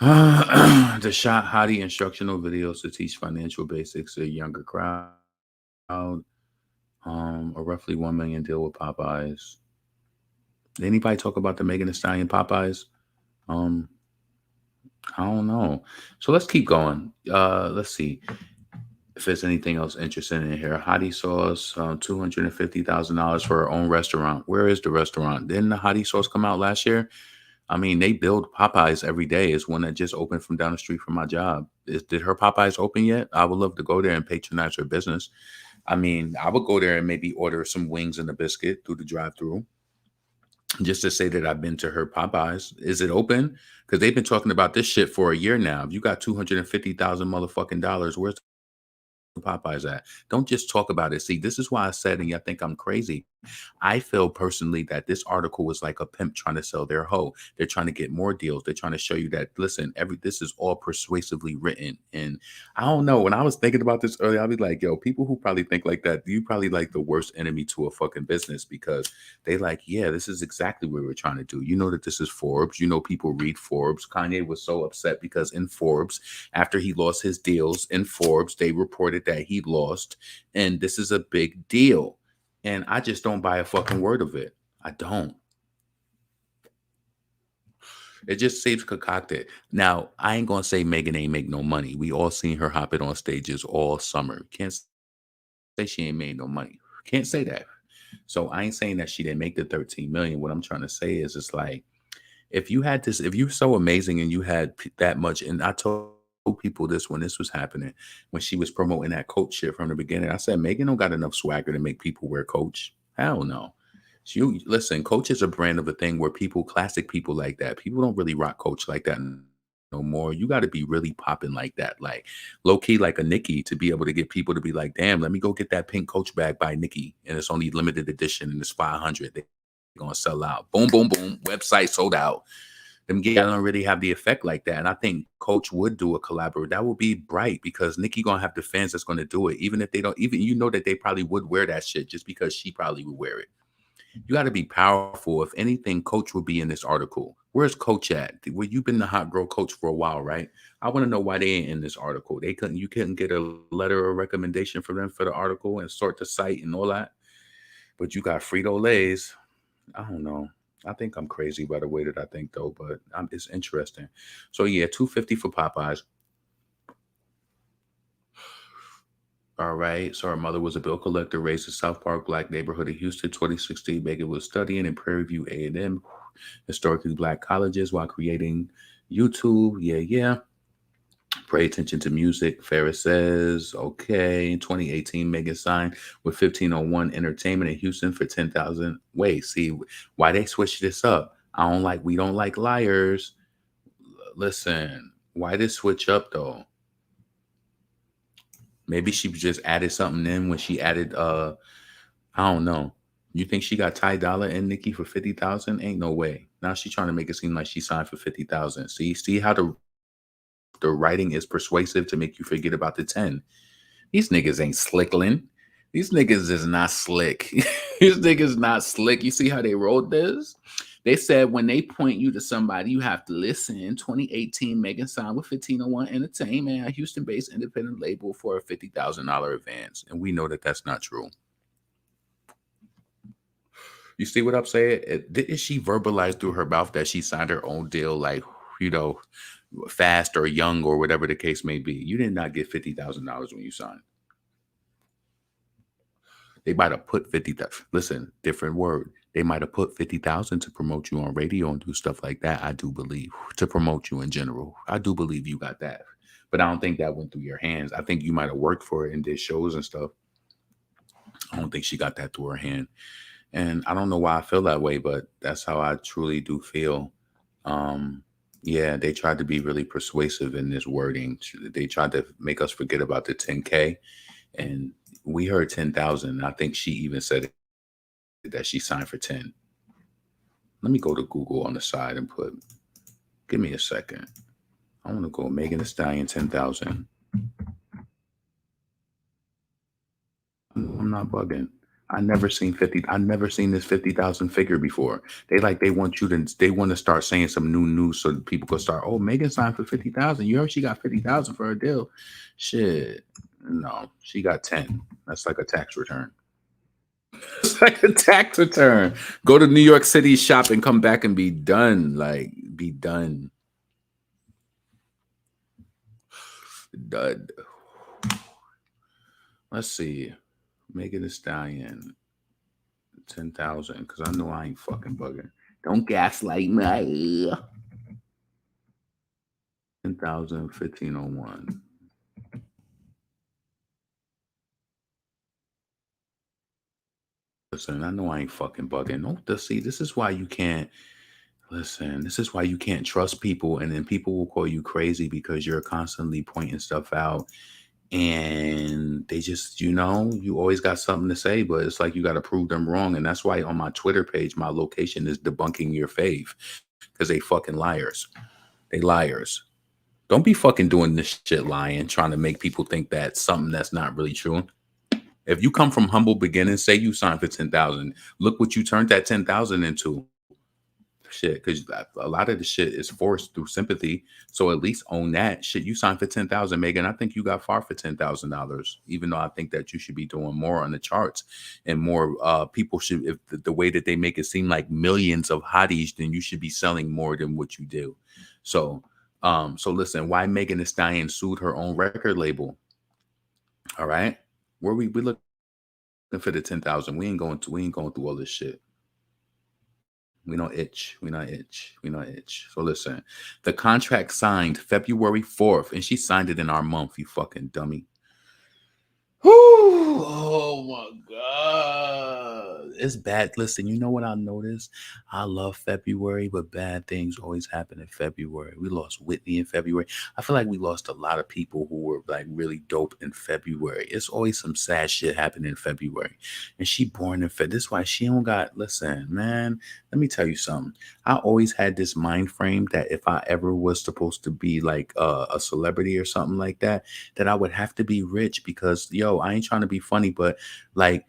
The shot Hottie instructional videos to teach financial basics to a younger crowd. A roughly 1 million deal with Popeyes. Did anybody talk about the Megan Thee Stallion Popeyes? I don't know. So let's keep going. Let's see if there's anything else interesting in here. Hottie Sauce, $250,000 for her own restaurant. Where is the restaurant? Didn't the Hottie Sauce come out last year? I mean, they build Popeyes every day. It's one that just opened from down the street from my job. Did her Popeyes open yet? I would love to go there and patronize her business. I mean, I would go there and maybe order some wings and a biscuit through the drive-thru, just to say that I've been to her Popeyes. Is it open? Because they've been talking about this shit for a year now. If you got $250,000 motherfucking dollars, where's Popeyes at? Don't just talk about it. See, this is why I said, and y'all think I'm crazy, I feel personally that this article was like a pimp trying to sell their hoe. They're trying to get more deals. They're trying to show you that, listen, this is all persuasively written. And I don't know, when I was thinking about this earlier, I'll be like, yo, people who probably think like that, you probably like the worst enemy to a fucking business, because they like, yeah, this is exactly what we're trying to do. You know that this is Forbes. You know, people read Forbes. Kanye was so upset because in Forbes, after he lost his deals in Forbes, they reported that he lost. And this is a big deal. And I just don't buy a fucking word of it. I don't. It just seems concocted. Now, I ain't gonna say Megan ain't make no money. We all seen her hopping on stages all summer. Can't say she ain't made no money. Can't say that. So I ain't saying that she didn't make the 13 million. What I'm trying to say is, it's like, if you had this, if you're so amazing and you had that much, and I told people this when this was happening, when she was promoting that Coach shit from the beginning, I said, Megan don't got enough swagger to make people wear Coach. Hell no. Listen, Coach is a brand of a thing where classic people like that, people don't really rock Coach like that no more. You got to be really popping like that, like low key, like a Nicki, to be able to get people to be like, damn, let me go get that pink Coach bag by Nicki, and it's only limited edition and it's 500. They're gonna sell out. Boom, boom, boom. Website sold out. Them guys don't really have the effect like that. And I think Coach would do a collaboration. That would be bright, because Nicki gonna have the fans that's gonna do it. Even if they don't, even, you know, that they probably would wear that shit just because she probably would wear it. You got to be powerful. If anything, Coach would be in this article. Where's Coach at? Well, you've been the hot girl Coach for a while, right? I want to know why they ain't in this article. You couldn't get a letter or recommendation from them for the article and sort the site and all that. But you got Frito-Lays. I don't know. I think I'm crazy by the way that I think, though, but it's interesting. So yeah, $250 for Popeyes. All right. So her mother was a bill collector, raised in South Park, Black neighborhood of Houston. 2016, Megan was studying in Prairie View A&M, historically Black colleges, while creating YouTube. Yeah. Pay attention to music. Ferris says, okay. In 2018, Megan signed with 1501 Entertainment in Houston for 10,000. Wait, see why they switched this up. We don't like liars. listen, why did switch up though? Maybe she just added something in when she added I don't know. You think she got Ty Dolla and Nicki for 50,000? Ain't no way. Now she's trying to make it seem like she signed for 50,000. See how the writing is persuasive to make you forget about the 10. These niggas ain't slickling. These niggas is not slick. These niggas not slick. You see how they wrote this? They said when they point you to somebody, you have to listen. 2018, Megan signed with 1501 Entertainment, a Houston-based independent label for a $50,000 advance. And we know that that's not true. You see what I'm saying? Didn't she verbalize through her mouth that she signed her own deal, like, you know, fast or young or whatever the case may be? You did not get $50,000 when you signed. They might have put 50,000. Listen, different word. They might have put 50,000 to promote you on radio and do stuff like that. I do believe, to promote you in general. I do believe you got that, but I don't think that went through your hands. I think you might have worked for it and did shows and stuff. I don't think she got that through her hand, and I don't know why I feel that way, but that's how I truly do feel. Yeah, they tried to be really persuasive in this wording. They tried to make us forget about the 10K, and we heard 10,000. I think she even said that she signed for 10. Let me go to Google on the side and put, give me a second. I want to go Megan Thee Stallion 10,000. I'm not bugging. I never seen this 50,000 figure before. They want to start saying some new news so that people could start, oh, Megan signed for 50,000. You heard she got 50,000 for her deal. Shit. No, she got 10. That's like a tax return. It's like a tax return. Go to New York City, shop, and come back and be done. Like, be done. Dud. Let's see. Megan Thee Stallion. 10,000. Because I know I ain't fucking bugging. Don't gaslight me. 10,000, 1501. Listen, I know I ain't fucking bugging. No, see, this is why you can't listen. This is why you can't trust people, and then people will call you crazy because you're constantly pointing stuff out, and they just, you always got something to say, but it's like you got to prove them wrong, and that's why on my Twitter page, my location is debunking your fave, because they fucking liars. They liars. Don't be fucking doing this shit lying, trying to make people think that something that's not really true. If you come from humble beginnings, say you signed for 10,000, look what you turned that 10,000 into. Shit, because a lot of the shit is forced through sympathy. So at least own that shit. You signed for 10,000, Megan. I think you got far for $10,000. Even though I think that you should be doing more on the charts, and more people should. If the way that they make it seem like millions of hotties, then you should be selling more than what you do. So listen, why Megan Thee Stallion sued her own record label? All right. Where we looking for the 10,000. We ain't going through all this shit. We don't itch. We not itch. So listen, the contract signed February 4th, and she signed it in our month, you fucking dummy. Whew, oh my God. It's bad. Listen, you know what I noticed? I love February, but bad things always happen in February. We lost Whitney in February. I feel like we lost a lot of people who were like really dope in February. It's always some sad shit happening in February. And she born in February. This is why she don't got, listen, man, let me tell you something. I always had this mind frame that if I ever was supposed to be like a celebrity or something like that, that I would have to be rich because, I ain't trying to be funny, but like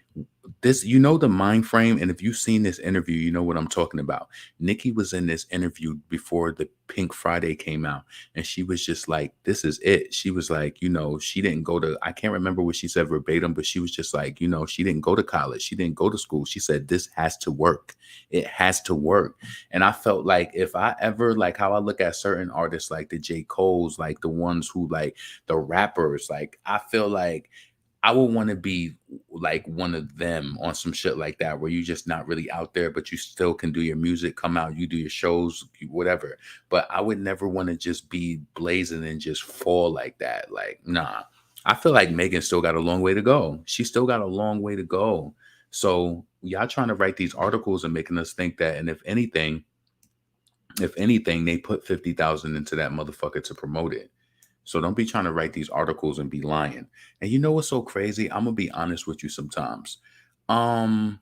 this, the mind frame. And if you've seen this interview, you know what I'm talking about. Nicki was in this interview before the Pink Friday came out, and she was just like, this is it. She was like, she didn't go to, I can't remember what she said verbatim, but she was just like, she didn't go to college. She didn't go to school. She said, this has to work. It has to work. And I felt like if I ever, like how I look at certain artists, like the J. Cole's, like the ones who, like the rappers, like I feel like I would want to be like one of them on some shit like that, where you just not really out there, but you still can do your music, come out, you do your shows, whatever. But I would never want to just be blazing and just fall like that. Like, nah, I feel like Megan still got a long way to go. She still got a long way to go. So y'all trying to write these articles and making us think that, and if anything, If anything, they put 50,000 into that motherfucker to promote it. So don't be trying to write these articles and be lying. And you know what's so crazy? I'm gonna be honest with you sometimes. Um,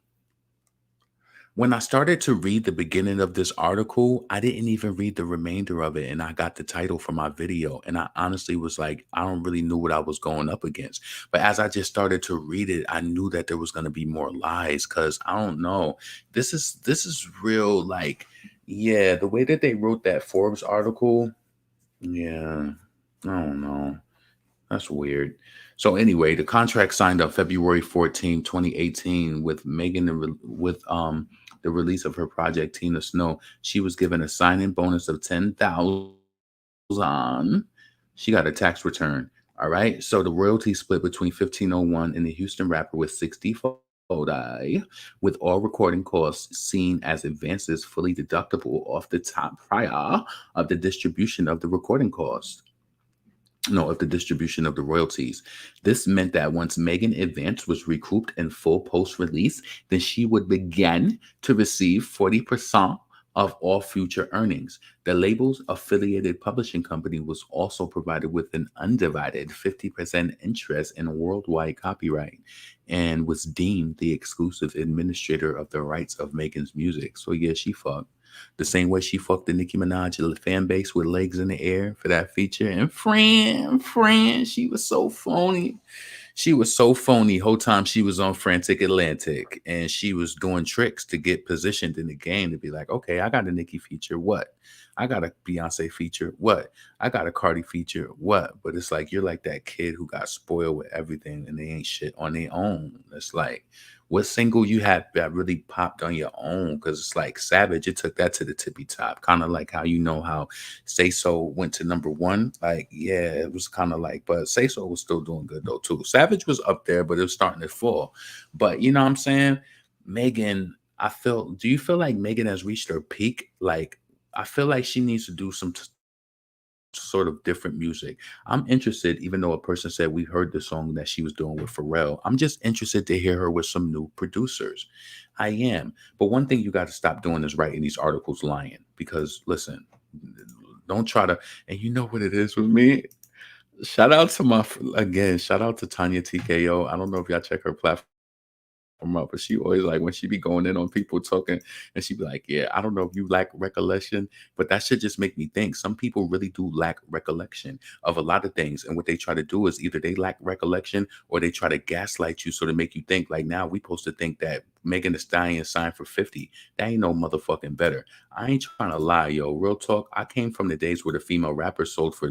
when I started to read the beginning of this article, I didn't even read the remainder of it, and I got the title for my video. And I honestly was like, I don't really know what I was going up against. But as I just started to read it, I knew that there was gonna be more lies because I don't know. This is real, like, yeah, the way that they wrote that Forbes article, yeah, I don't know. That's weird. So anyway, the contract signed on February 14, 2018 with Megan with the release of her project Tina Snow. She was given a sign-in bonus of 10,000. She got a tax return. All right. So the royalty split between 1501 and the Houston rapper with 60 with all recording costs seen as advances fully deductible off the top prior of the distribution of the recording cost. No, of the distribution of the royalties. This meant that once Megan Advance was recouped in full post-release, then she would begin to receive 40% of all future earnings. The label's affiliated publishing company was also provided with an undivided 50% interest in worldwide copyright and was deemed the exclusive administrator of the rights of Megan's music. So yeah, she fucked. The same way she fucked the Nicki Minaj fan base with legs in the air for that feature. And friend, she was so phony. She was so phony whole time she was on Frantic Atlantic, and she was doing tricks to get positioned in the game to be like, okay, I got a Nicki feature. What? I got a Beyonce feature. What? I got a Cardi feature. What? But it's like, you're like that kid who got spoiled with everything and they ain't shit on their own. It's like, what single you had that really popped on your own? Because it's like Savage, it took that to the tippy top. Kind of like how, you know, how Say So went to number one. Like, yeah, it was kind of like, but Say So was still doing good though too. Savage was up there, but it was starting to fall. But you know what I'm saying? Megan, do you feel like Megan has reached her peak? Like, I feel like she needs to do some sort of different music. I'm interested, even though a person said we heard the song that she was doing with Pharrell. I'm just interested to hear her with some new producers. I am. But one thing you got to stop doing is writing these articles lying. Because listen, don't try to, and you know what it is with me? Shout out to Tanya TKO. I don't know if y'all check her platform up, but she always like when she be going in on people talking, and she be like, yeah, I don't know if you lack recollection, but that should just make me think some people really do lack recollection of a lot of things. And what they try to do is either they lack recollection or they try to gaslight you so to make you think like, now we supposed to think that Megan Thee Stallion signed for 50. That ain't no motherfucking better. I ain't trying to lie, yo. Real talk. I came from the days where the female rappers sold for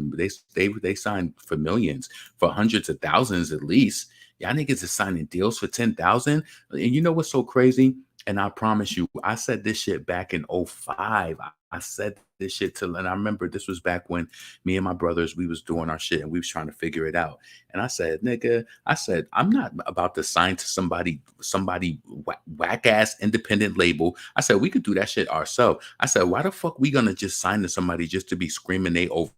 they signed for millions, for hundreds of thousands at least. Y'all niggas is signing deals for 10,000. And you know what's so crazy? And I promise you, I said this shit back in 05. I said this shit and I remember this was back when me and my brothers, we was doing our shit and we was trying to figure it out. And I said, nigga, I'm not about to sign to somebody whack ass independent label. I said, we could do that shit ourselves. I said, why the fuck we gonna just sign to somebody just to be screaming they over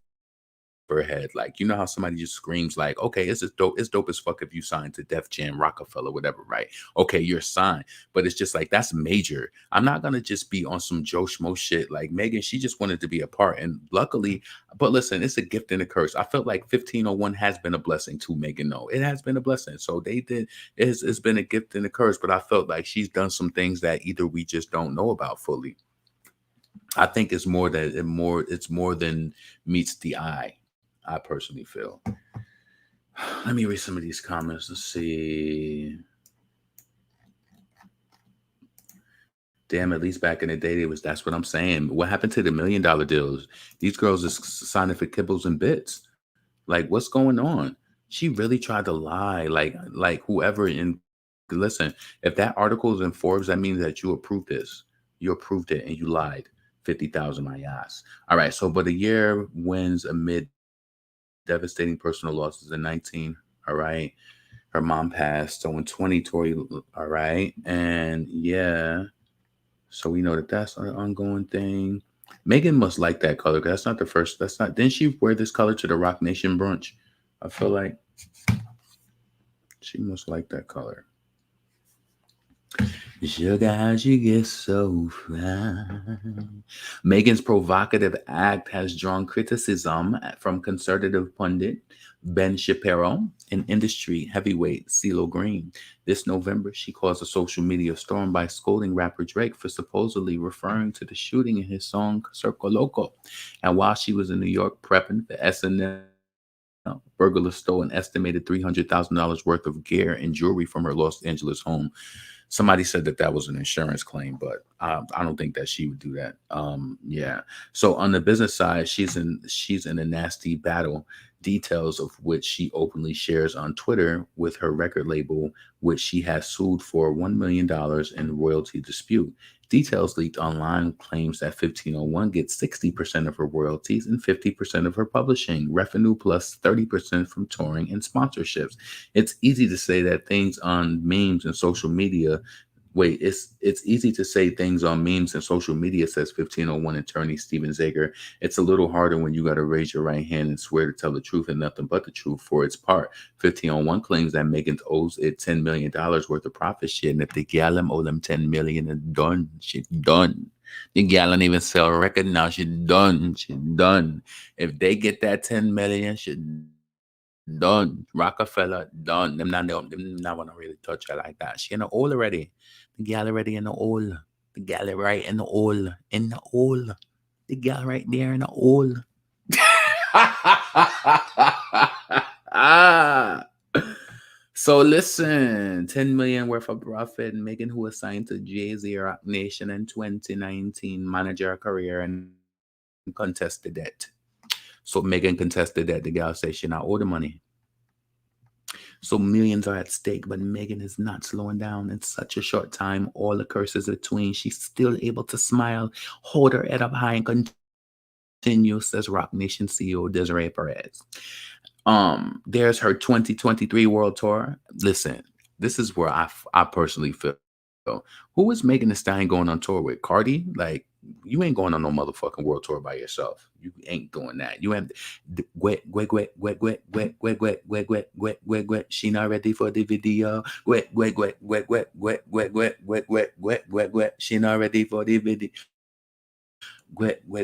her head? Like, you know how somebody just screams like, okay, it's dope as fuck if you sign to Def Jam, Rockefeller, whatever, right? Okay, you're signed. But it's just like, that's major. I'm not gonna just be on some Joe Schmo shit. Like Megan, she just wanted to be a part. And luckily, but listen, it's a gift and a curse. I felt like 1501 has been a blessing to Megan. No, it has been a blessing. So it's been a gift and a curse, but I felt like she's done some things that either we just don't know about fully. I think it's more than meets the eye. I personally feel. Let me read some of these comments. Let's see. Damn, at least back in the day, that's what I'm saying. What happened to the $1 million deals? These girls are signing for kibbles and bits. Like, what's going on? She really tried to lie. Like whoever listen, if that article is in Forbes, that means that you approved this. You approved it and you lied. 50,000, my ass. All right. So, but a year wins amid devastating personal losses in 19. All right. Her mom passed. So in 2020, all right. And yeah. So we know that that's an ongoing thing. Megan must like that color. That's not the first. Didn't she wear this color to the Rock Nation brunch? I feel like she must like that color. Sugar, how she gets so fine. Megan's provocative act has drawn criticism from conservative pundit Ben Shapiro and industry heavyweight CeeLo Green. This November, she caused a social media storm by scolding rapper Drake for supposedly referring to the shooting in his song Circo Loco. And while she was in New York prepping for SNL, burglars stole an estimated $300,000 worth of gear and jewelry from her Los Angeles home. Somebody said that that was an insurance claim, but I don't think that she would do that. Yeah. So on the business side, she's in a nasty battle. Details of which she openly shares on Twitter with her record label, which she has sued for $1 million in royalty dispute. Details leaked online claims that 1501 gets 60% of her royalties and 50% of her publishing revenue plus 30% from touring and sponsorships. It's easy to say that things on memes and social media. Wait, it's easy to say things on memes and social media, says 1501 attorney Steven Zager. It's a little harder when you got to raise your right hand and swear to tell the truth and nothing but the truth for its part. 1501 claims that Megan owes it $10 million worth of profit shit, and if the gal owe them $10 million and done, she done. The gal don't even sell a record now. She done. She done. If they get that 10 million, she done. Rockefeller done. Them not want to really touch her like that. She in the hole already. The gal already in the hole. The gal right in the hole. In the hole. The gal right there in the hole. So listen, 10 million worth of profit. Megan, who was signed to Jay-Z Rock Nation in 2019, managed her career and contested that. So Megan contested that. The gal said she not owe the money. So millions are at stake, but Megan is not slowing down in such a short time. All the curses between, she's still able to smile, hold her head up high, and continue, says Rock Nation CEO Desiree Perez. There's her 2023 World Tour. Listen, this is where I personally feel. Who is Megan Thee Stallion going on tour with? Cardi? Like, you ain't going on no motherfucking world tour by yourself. You ain't doing that. You have wet. She not ready for the video. Wet. She not ready for the video. Wet.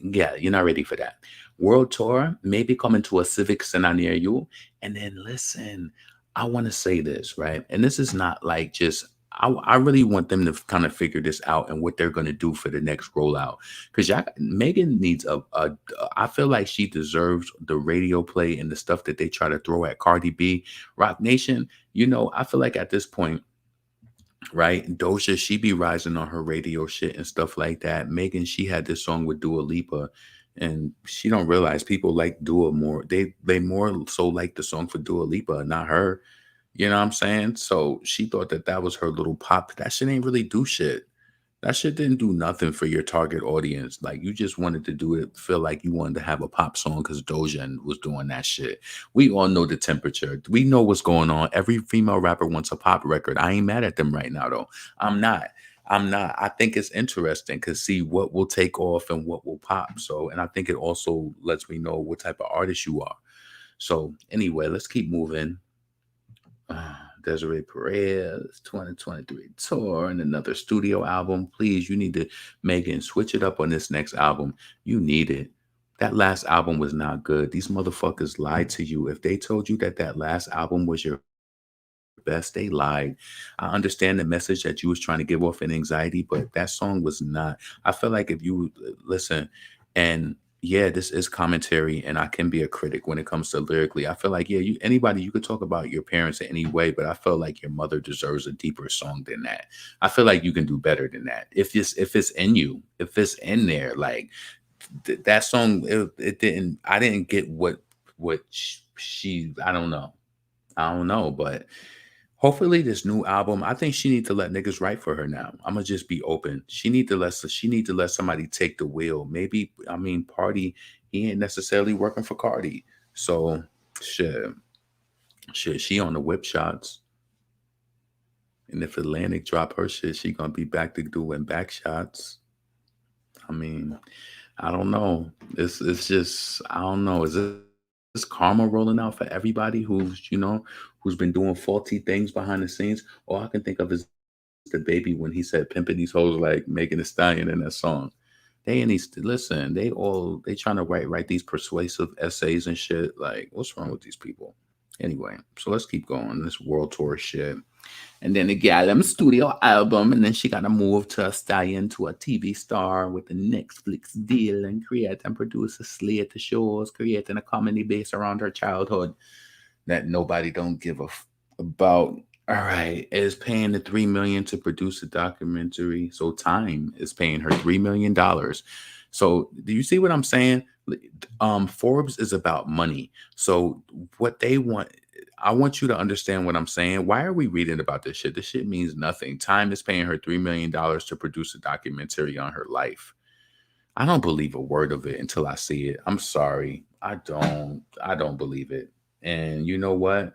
Yeah, you're not ready for that. World tour, maybe coming to a civic center near you. And then listen, I want to say this, right? And this is not like just, I really want them to kind of figure this out and what they're going to do for the next rollout. Because Megan needs I feel like she deserves the radio play and the stuff that they try to throw at Cardi B. Rock Nation, I feel like at this point, right? Doja, she be rising on her radio shit and stuff like that. Megan, she had this song with Dua Lipa, and she don't realize people like Dua more. They more so like the song for Dua Lipa, not her. You know what I'm saying? So she thought that was her little pop. That shit ain't really do shit. That shit didn't do nothing for your target audience. Like, you just wanted to do it, feel like you wanted to have a pop song because Doja was doing that shit. We all know the temperature. We know what's going on. Every female rapper wants a pop record. I ain't mad at them right now, though. I'm not. I think it's interesting to see what will take off and what will pop. So, and I think it also lets me know what type of artist you are. So, anyway, let's keep moving. Desiree Perez 2023 tour and another studio album. Please, you need to, Megan, switch it up on this next album. You need it. That last album was not good. These motherfuckers lied to you. If they told you that last album was your best, they lied. I understand the message that you was trying to give off in Anxiety, but that song was not. I feel like if you listen, and yeah, this is commentary, and I can be a critic when it comes to lyrically. I feel like, yeah, you could talk about your parents in any way, but I feel like your mother deserves a deeper song than that. I feel like you can do better than that. If it's in you, if it's in there, like that song, it didn't. I didn't get what she. I don't know, but hopefully this new album, I think she need to let niggas write for her now. I'm gonna just be open. She need to let somebody take the wheel. Maybe, Party, he ain't necessarily working for Cardi. So shit, she on the whip shots. And if Atlantic drop her shit, she gonna be back to doing back shots. I don't know. It's just, I don't know. Is this karma rolling out for everybody who's who's been doing faulty things behind the scenes. All I can think of is the baby when he said pimping these hoes like Megan Thee Stallion in that song. They and these listen, they trying to write these persuasive essays and shit. Like, what's wrong with these people? Anyway, so let's keep going. This world tour shit. And then the gal studio album, and then she got to move to a stallion to a TV star with a Netflix deal and create and produce a slate of shows, creating a comedy base around her childhood that nobody don't give about. All right, is paying the $3 million to produce a documentary. So Time is paying her $3 million. So do you see what I'm saying? Forbes is about money. So what they want, I want you to understand what I'm saying. Why are we reading about this shit? This shit means nothing. Time is paying her $3 million to produce a documentary on her life. I don't believe a word of it until I see it. I'm sorry. I don't believe it. And you know what?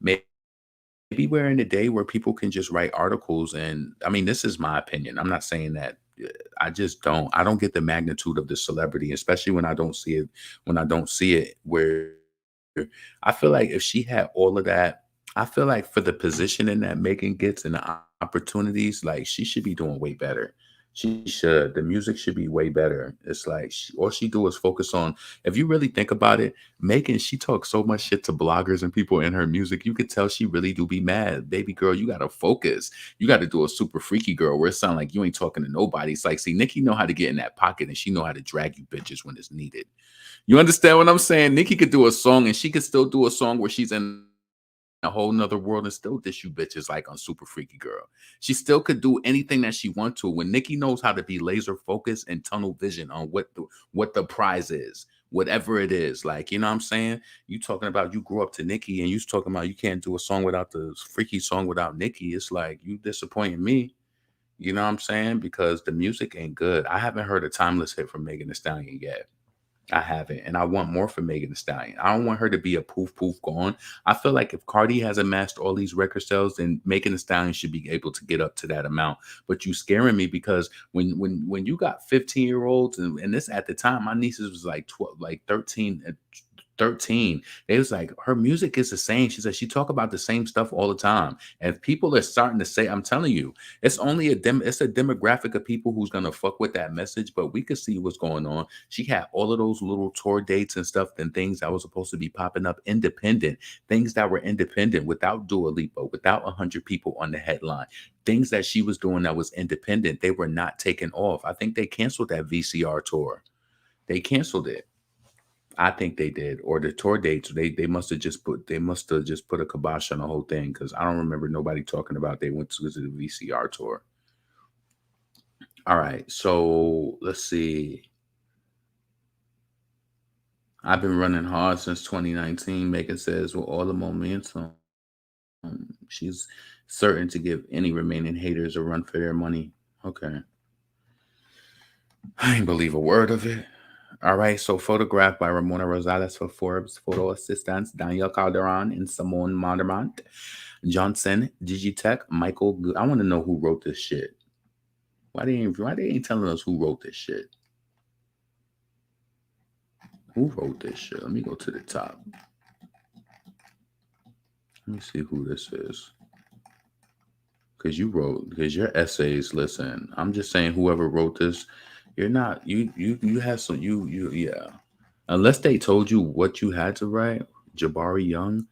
Maybe we're in a day where people can just write articles. And I mean, this is my opinion. I'm not saying that. I don't get the magnitude of the celebrity, especially when I don't see it where I feel like if she had all of that, I feel like for the positioning that Megan gets and the opportunities, like she should be doing way better. She should. The music should be way better. It's like all she do is focus on. If you really think about it, Megan, she talks so much shit to bloggers and people in her music. You could tell she really do be mad. Baby girl, you gotta focus. You got to do a super freaky girl where it sound like you ain't talking to nobody. It's like, see, Nicki know how to get in that pocket and she know how to drag you bitches when it's needed. You understand what I'm saying? Nicki could do a song and she could still do a song where she's in a whole nother world and still dish you bitches like on Super Freaky Girl. She still could do anything that she wants to. When Nicki knows how to be laser focused and tunnel vision on what the prize is, whatever it is. Like, you know what I'm saying? You talking about you grew up to Nicki and you talking about you can't do a song without the freaky song without Nicki. It's like you disappointing me. You know what I'm saying? Because the music ain't good. I haven't heard a timeless hit from Megan Thee Stallion yet. I haven't, and I want more from Megan Thee Stallion. I don't want her to be a poof gone. I feel like if Cardi has amassed all these record sales, then Megan Thee Stallion should be able to get up to that amount. But you scaring me because when you got 15-year-olds, and this at the time, my nieces was like 12, like 13. 13, they was like, her music is the same. She said she talk about the same stuff all the time. And people are starting to say, I'm telling you, it's only it's a demographic of people who's gonna fuck with that message, but we could see what's going on. She had all of those little tour dates and stuff and things that was supposed to be popping up independent, things that were independent without Dua Lipa, without 100 people on the headline, things that she was doing that was independent. They were not taken off. I think they canceled that VCR tour. They canceled it. I think they did, or the tour dates. They must have just put a kibosh on the whole thing because I don't remember nobody talking about they went to the VCR tour. All right, so let's see. I've been running hard since 2019. Megan says with all the momentum, she's certain to give any remaining haters a run for their money. Okay, I ain't believe a word of it. All right, so photographed by Ramona Rosales for Forbes, photo assistants Daniel Calderon and Simone Mondermont, Johnson, Digitech, Michael. I want to know who wrote this shit. Why they ain't telling us who wrote this shit? Who wrote this shit? Let me go to the top. Let me see who this is. Because your essays, listen, I'm just saying whoever wrote this, you're not, you have some, yeah. Unless they told you what you had to write, Jabari Young,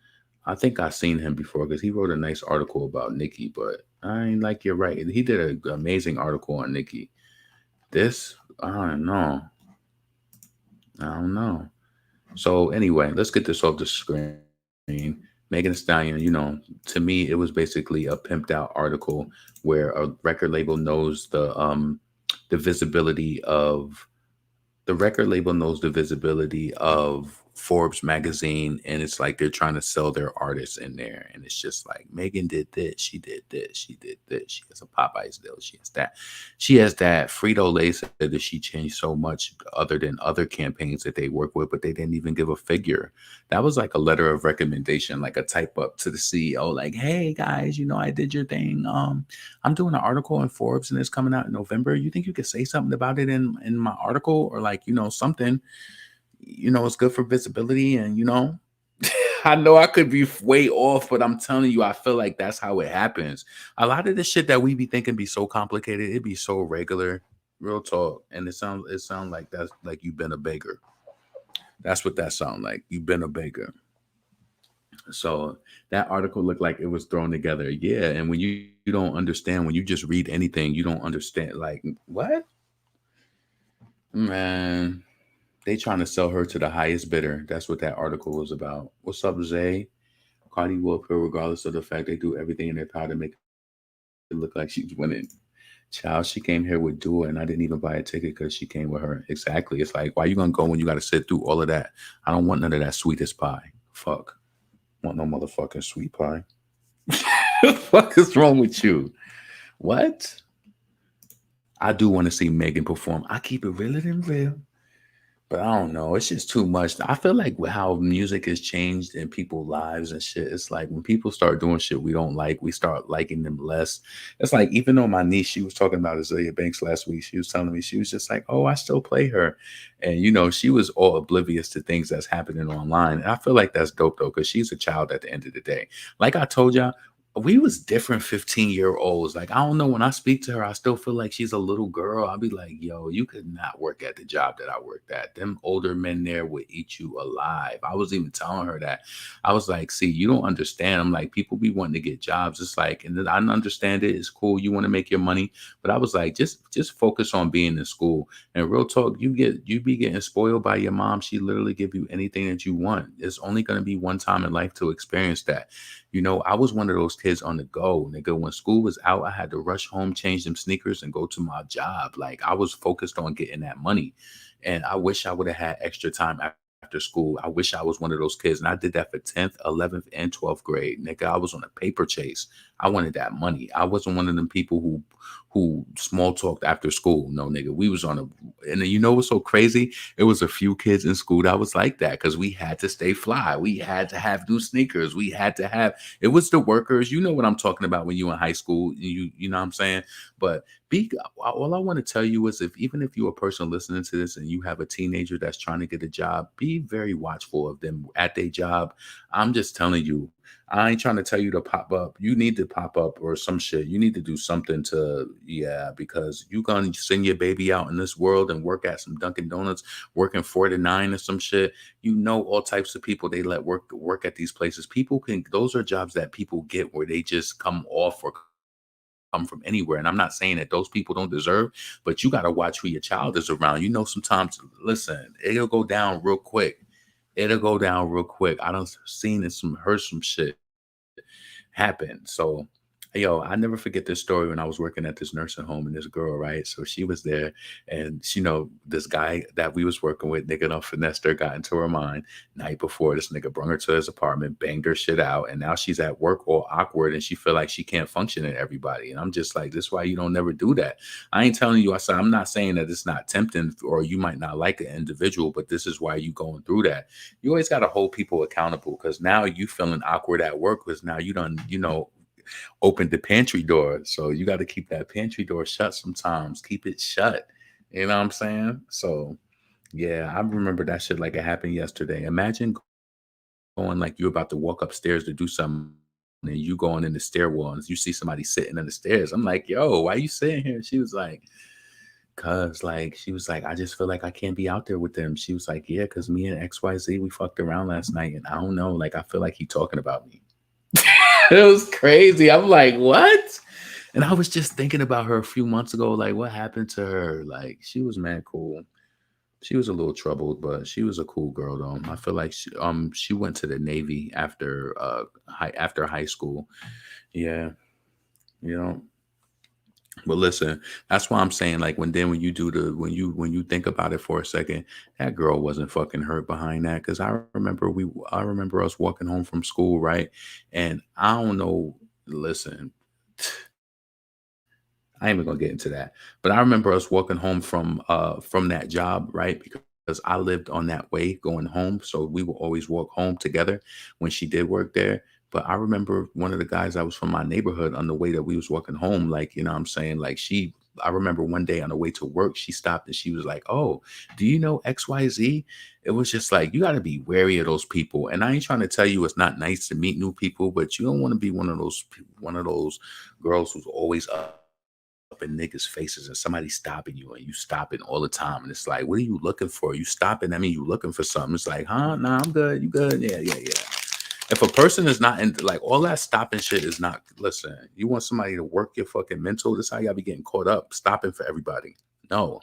I think I've seen him before because he wrote a nice article about Nicki, but I ain't like you're right. He did an amazing article on Nicki. This, I don't know. So anyway, let's get this off the screen. Megan Thee Stallion, to me, it was basically a pimped out article where a record label knows the visibility of Forbes magazine, and it's like they're trying to sell their artists in there, and it's just like Megan did this, she did this, she did this, she has a Popeyes deal, she has that. Frito-Lay said that she changed so much other than other campaigns that they work with, but they didn't even give a figure. That was like a letter of recommendation, like a type up to the CEO, like, hey guys, I did your thing. I'm doing an article in Forbes and it's coming out in November. You think you could say something about it in my article, or like, something, it's good for visibility, and I know I could be way off, but I'm telling you, I feel like that's how it happens. A lot of the shit that we be thinking be so complicated, it be so regular, real talk. And it sounds like that's like you've been a baker. That's what that sound like. You've been a baker. So that article looked like it was thrown together. Yeah, and when you don't understand, when you just read anything, you don't understand. Like what? Man, they trying to sell her to the highest bidder. That's what that article was about. What's up, Zay? Cardi will appeal regardless of the fact they do everything in their power to make it look like she's winning. Child, she came here with Dua, and I didn't even buy a ticket because she came with her. Exactly. It's like, why you gonna go when you got to sit through all of that? I don't want none of that sweetest pie. Fuck. Want no motherfucking sweet pie. What the fuck is wrong with you? What? I do want to see Megan perform. I keep it realer than real. But I don't know. It's just too much. I feel like with how music has changed in people's lives and shit. It's like when people start doing shit we don't like, we start liking them less. It's like even though my niece, she was talking about Azalea Banks last week. She was telling me she was just like, "Oh, I still play her," and she was all oblivious to things that's happening online. And I feel like that's dope though, because she's a child at the end of the day. Like I told y'all, we was different 15-year-olds. Like, I don't know, when I speak to her, I still feel like she's a little girl. I'll be like, yo, you could not work at the job that I worked at. Them older men there would eat you alive. I was even telling her that. I was like, see, you don't understand. I'm like, people be wanting to get jobs. It's like, and I understand it. It's cool. You want to make your money. But I was like, just focus on being in school. And real talk, you be getting spoiled by your mom. She literally give you anything that you want. It's only going to be one time in life to experience that. I was one of those kids on the go, nigga. When school was out, I had to rush home, change them sneakers, and go to my job. Like, I was focused on getting that money. And I wish I would have had extra time after school. I wish I was one of those kids. And I did that for 10th, 11th, and 12th grade. Nigga, I was on a paper chase. I wanted that money. I wasn't one of them people who small talked after school. No, nigga, we was on and you know what's so crazy? It was a few kids in school that was like that because we had to stay fly. We had to have new sneakers. We had to have, it was the workers. You know what I'm talking about when you in high school, you know what I'm saying? But all I want to tell you is even if you're a person listening to this and you have a teenager that's trying to get a job, be very watchful of them at their job. I'm just telling you, I ain't trying to tell you to pop up. You need to pop up or some shit. You need to do something because you gonna send your baby out in this world and work at some Dunkin' Donuts, working 4 to 9 or some shit. All types of people they let work at these places. Those are jobs that people get where they just come off or come from anywhere. And I'm not saying that those people don't deserve, but you got to watch who your child is around. Sometimes, listen, it'll go down real quick. It'll go down real quick. I done seen it, heard some shit happen. So, I never forget this story when I was working at this nursing home and this girl, right? So she was there and this guy that we was working with, nigga done finessed her, got into her mind. Night before, this nigga brung her to his apartment, banged her shit out. And now she's at work all awkward and she feel like she can't function in everybody. And I'm just like, this is why you don't never do that. I ain't telling you, I'm not saying that it's not tempting or you might not like an individual, but this is why you going through that. You always got to hold people accountable because now you feeling awkward at work because now you done, opened the pantry door. So you got to keep that pantry door shut sometimes. Keep it shut. You know what I'm saying? So yeah, I remember that shit like it happened yesterday. Imagine going like you're about to walk upstairs to do something and you going in the stairwell and you see somebody sitting in the stairs. I'm like, yo, why you sitting here? She was like, I just feel like I can't be out there with them. She was like, yeah, because me and XYZ, we fucked around last night and I don't know, like, I feel like he talking about me. It was crazy. I'm like, what? And I was just thinking about her a few months ago. Like, what happened to her? Like, she was mad cool. She was a little troubled, but she was a cool girl though. I feel like she went to the Navy after high school. Yeah, But listen, that's why I'm saying, like, when you think about it for a second, that girl wasn't fucking hurt behind that. Cause I remember us walking home from school, right? And I don't know, listen, I ain't even gonna get into that. But I remember us walking home from that job, right? Because I lived on that way going home. So we would always walk home together when she did work there. But I remember one of the guys that was from my neighborhood on the way that we was walking home, like, you know what I'm saying? Like I remember one day on the way to work, she stopped and she was like, "Oh, do you know XYZ?" It was just like, you got to be wary of those people. And I ain't trying to tell you it's not nice to meet new people, but you don't want to be one of those girls who's always up in niggas' faces and somebody stopping you and you stopping all the time. And it's like, what are you looking for? You stopping? I mean, you looking for something. It's like, huh? Nah, I'm good. You good? Yeah, yeah, yeah. If a person is not in, like, all that stopping shit is not, listen, you want somebody to work your fucking mental. This is how y'all be getting caught up stopping for everybody. No.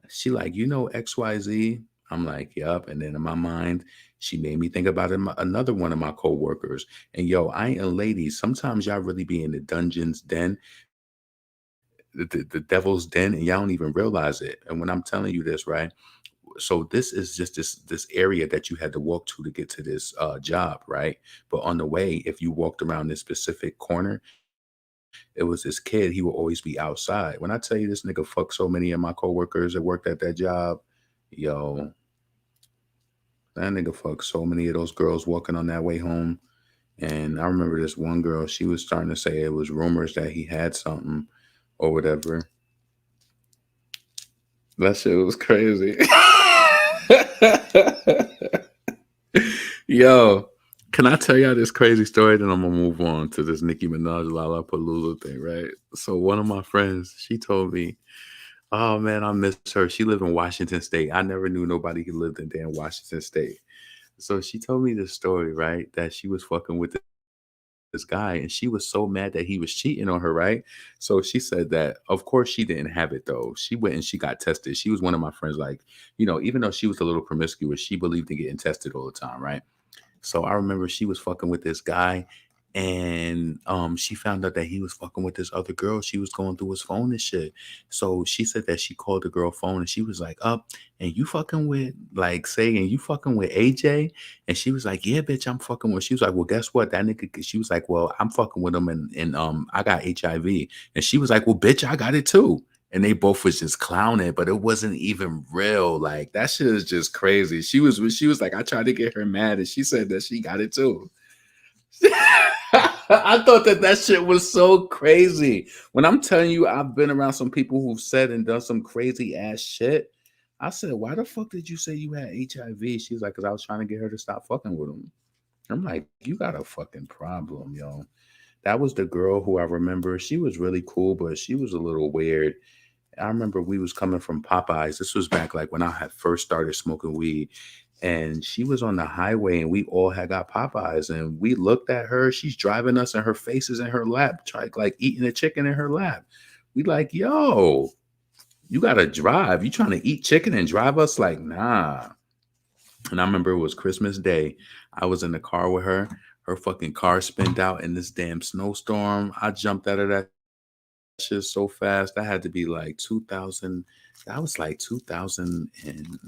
She like, you know, XYZ. I'm like, yup. And then in my mind, she made me think about another one of my coworkers. And yo, I ain't a lady. Sometimes y'all really be in the dungeon's den, the devil's den, and y'all don't even realize it. And when I'm telling you this, right? So this is just this area that you had to walk to get to this job, right? But on the way, if you walked around this specific corner, it was this kid. He will always be outside. When I tell you this nigga fucked so many of my coworkers that worked at that job, yo, that nigga fucked so many of those girls walking on that way home. And I remember this one girl, she was starting to say it was rumors that he had something or whatever. That shit was crazy. Yo, can I tell y'all this crazy story? Then I'm gonna move on to this Nicki Minaj Lollapalooza thing, right? So one of my friends, she told me, "Oh man, I miss her. She lived in Washington State. I never knew nobody who lived in damn Washington State." So she told me this story, right? That she was fucking with this guy and she was so mad that he was cheating on her, right? So she said that of course she didn't have it though. She went and she got tested. She was one of my friends, like, you know, even though she was a little promiscuous, she believed in getting tested all the time, right? So I remember she was fucking with this guy and she found out that he was fucking with this other girl. She was going through his phone and shit. So she said that she called the girl phone and she was like, up and you fucking with like saying you fucking with AJ? And she was like, yeah, bitch, I'm fucking with. She was like, well, guess what? That nigga, she was like, well, I'm fucking with him and I got HIV. And she was like, well, bitch, I got it too. And they both was just clowning, but it wasn't even real. Like that shit is just crazy. She was like, I tried to get her mad, and she said that she got it too. I thought that shit was so crazy. When I'm telling you, I've been around some people who've said and done some crazy ass shit. I said, why the fuck did you say you had HIV? She's like, because I was trying to get her to stop fucking with him. I'm like, you got a fucking problem, yo. That was the girl who I remember. She was really cool, but she was a little weird. I remember we was coming from Popeyes. This was back like when I had first started smoking weed. And she was on the highway and we all had got Popeyes. And we looked at her. She's driving us and her face is in her lap, like eating a chicken in her lap. We like, yo, you got to drive. You trying to eat chicken and drive us? Like, nah. And I remember it was Christmas Day. I was in the car with her. Her fucking car spinned out in this damn snowstorm. I jumped out of that shit so fast. That had to be like 2000. That was like 2000 and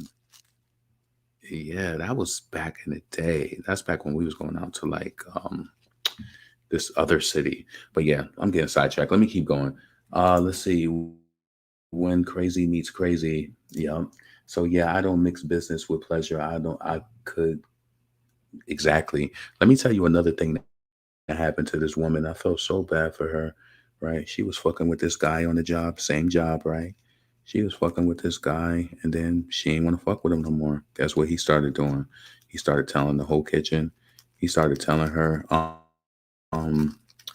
yeah, that was back in the day. That's back when we was going out to like this other city. But yeah, I'm getting sidetracked. Let me keep going. Let's see. When crazy meets crazy. Yeah. So yeah, I don't mix business with pleasure. I could exactly. Let me tell you another thing that happened to this woman. I felt so bad for her, right? She was fucking with this guy on the job, same job, right? She was fucking with this guy, and then she ain't want to fuck with him no more. Guess what he started doing? He started telling the whole kitchen. He started telling her,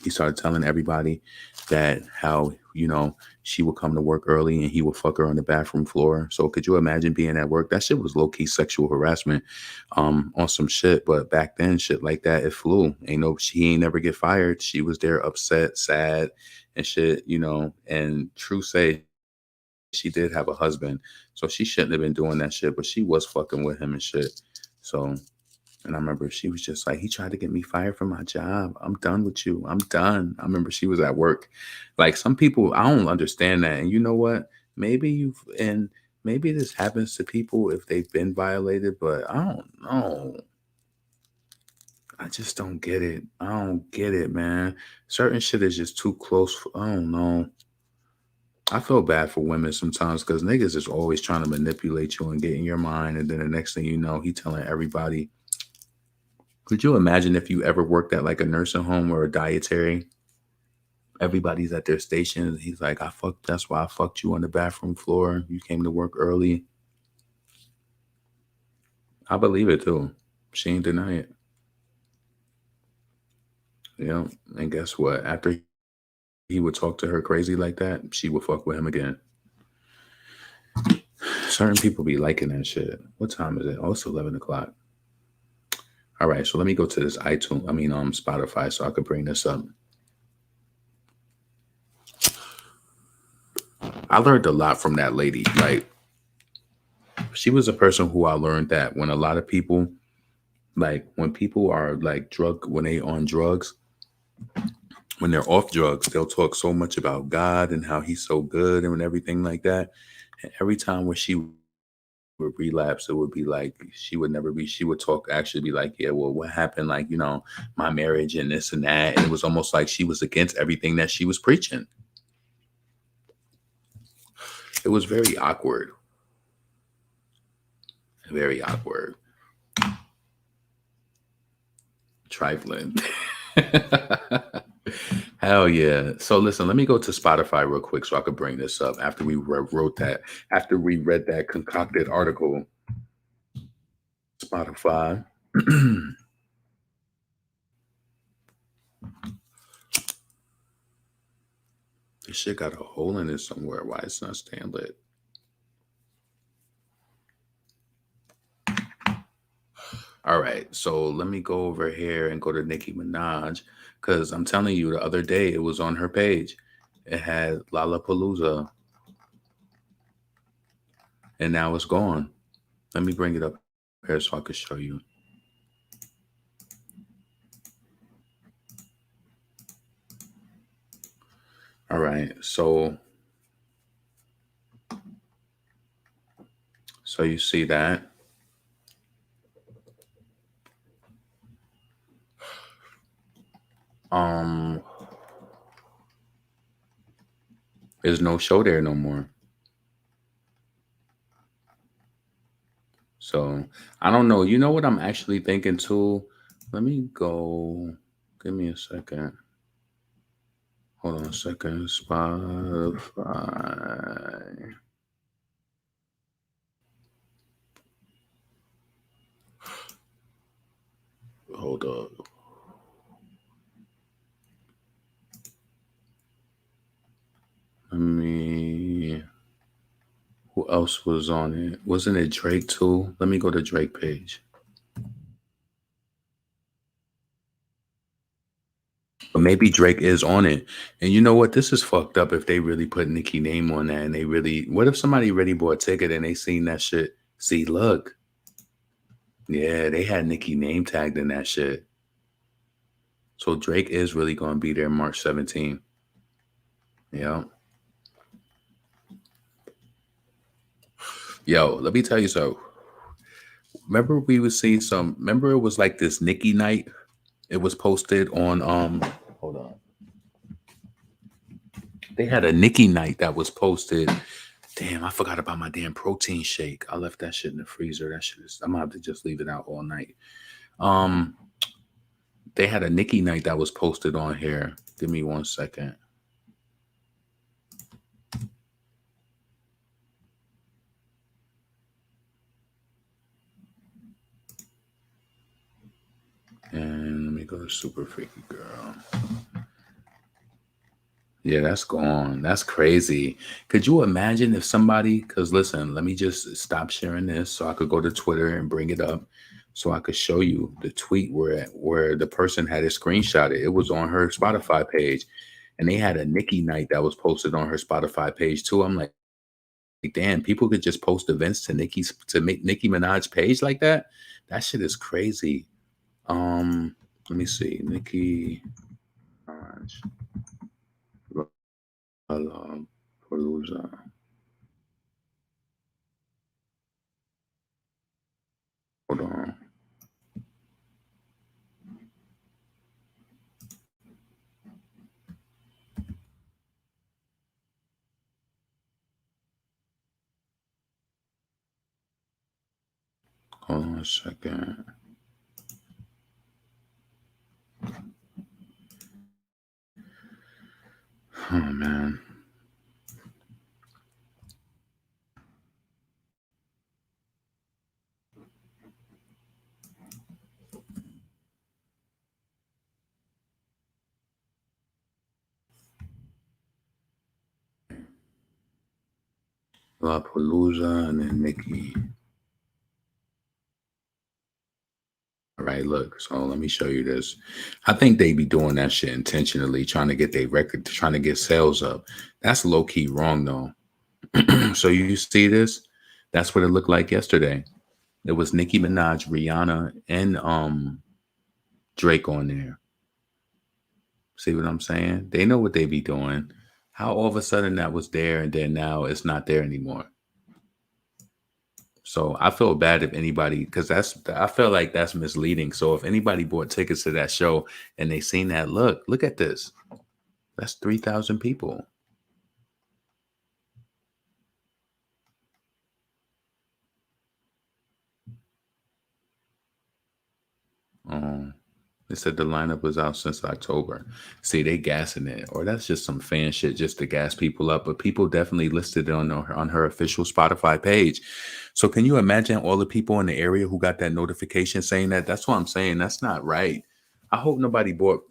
he started telling everybody that how, you know, she would come to work early and he would fuck her on the bathroom floor. So could you imagine being at work? That shit was low-key sexual harassment on some shit. But back then, shit like that, it flew. She ain't never get fired. She was there upset, sad, and shit, you know, and true say, she did have a husband, so she shouldn't have been doing that shit, but she was fucking with him and shit. So, and I remember she was just like, he tried to get me fired from my job. I'm done with you. I'm done. I remember she was at work. Like some people, I don't understand that. And you know what? Maybe this happens to people if they've been violated, but I don't know. I just don't get it. I don't get it, man. Certain shit is just too close. I don't know. I feel bad for women sometimes because niggas is always trying to manipulate you and get in your mind. And then the next thing you know, he telling everybody. Could you imagine if you ever worked at like a nursing home or a dietary Everybody's at their stations. He's like, that's why I fucked you on the bathroom floor. You came to work early. I believe it too. She ain't deny it. Yeah. And guess what? After he would talk to her crazy like that, she would fuck with him again. Certain people be liking that shit. What time is it? Oh, it's 11 o'clock. All right, so let me go to this Spotify so I could bring this up. I learned a lot from that lady. Like, she was a person who I learned that when a lot of people, like when people are like when they on drugs, when they're off drugs, they'll talk so much about God and how he's so good and everything like that. And every time when she would relapse, it would be like she would actually be like, yeah, well, what happened? Like, my marriage and this and that. And it was almost like she was against everything that she was preaching. It was very awkward. Very awkward. Trifling. Hell yeah. So listen, let me go to Spotify real quick so I could bring this up after we after we read that concocted article. Spotify. This shit got a hole in it somewhere. Why it's not staying lit? All right, so let me go over here and go to Nicki Minaj, because I'm telling you, the other day it was on her page. It had Lollapalooza, and now it's gone. Let me bring it up here so I can show you. All right, so you see that. There's no show there no more. So I don't know. You know what I'm actually thinking too? Let me go. Give me a second. Hold on a second. Spotify. Hold up. Who else was on it? Wasn't it Drake too? Let me go to Drake page. But maybe Drake is on it. And you know what? This is fucked up if they really put Nicki name on that and what if somebody really bought a ticket and they seen that shit? See, look. Yeah, they had Nicki name tagged in that shit. So Drake is really going to be there March 17th. Yeah. Yo, let me tell you so. Remember we would see remember it was like this Nicki night? It was posted on hold on. They had a Nicki night that was posted. Damn, I forgot about my damn protein shake. I left that shit in the freezer. That shit is, I'm gonna have to just leave it out all night. They had a Nicki night that was posted on here. Give me 1 second. And let me go to Super Freaky Girl. Yeah, that's gone. That's crazy. Could you imagine if somebody, because listen, let me just stop sharing this so I could go to Twitter and bring it up so I could show you the tweet where the person had it screenshotted. It was on her Spotify page, and they had a Nicki night that was posted on her Spotify page too. I'm like, damn, people could just post events to Nicki Minaj page like that. That shit is crazy. Let me see, Nicki Minaj. Lollapalooza. Hold on. Hold on a second. Oh man. Lollapalooza and then Nicki. All right, look. So let me show you this. I think they be doing that shit intentionally, trying to get their record, trying to get sales up. That's low key wrong though. So you see this? That's what it looked like yesterday. It was Nicki Minaj, Rihanna, and Drake on there. See what I'm saying? They know what they be doing. How all of a sudden that was there and then now it's not there anymore. So I feel bad if anybody, because I feel like that's misleading. So if anybody bought tickets to that show and they seen that, look at this. That's 3,000 people. They said the lineup was out since October. See, they gassing it, or that's just some fan shit just to gas people up. But people definitely listed it on her official Spotify page. So can you imagine all the people in the area who got that notification saying that? That's what I'm saying. That's not right. I hope nobody bought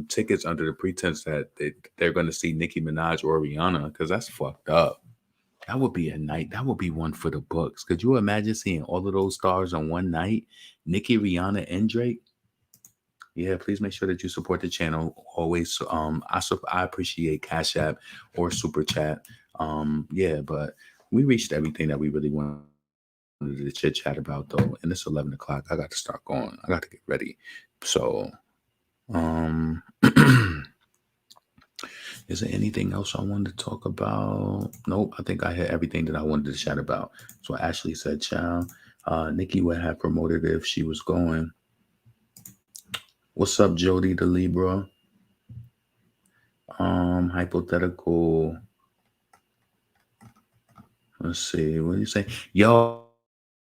tickets under the pretense that they're going to see Nicki Minaj or Rihanna, because that's fucked up. That would be a night. That would be one for the books. Could you imagine seeing all of those stars on one night? Nicki, Rihanna, and Drake? Yeah, please make sure that you support the channel. Always, I appreciate Cash App or Super Chat. Yeah, but we reached everything that we really wanted to chit chat about, though. And it's 11 o'clock. I got to start going. I got to get ready. So, is there anything else I wanted to talk about? Nope. I think I had everything that I wanted to chat about. So Ashley said, "Child, Nikki would have promoted it if she was going." What's up, Jody the Libra? Hypothetical. Let's see. What do you say? Yo,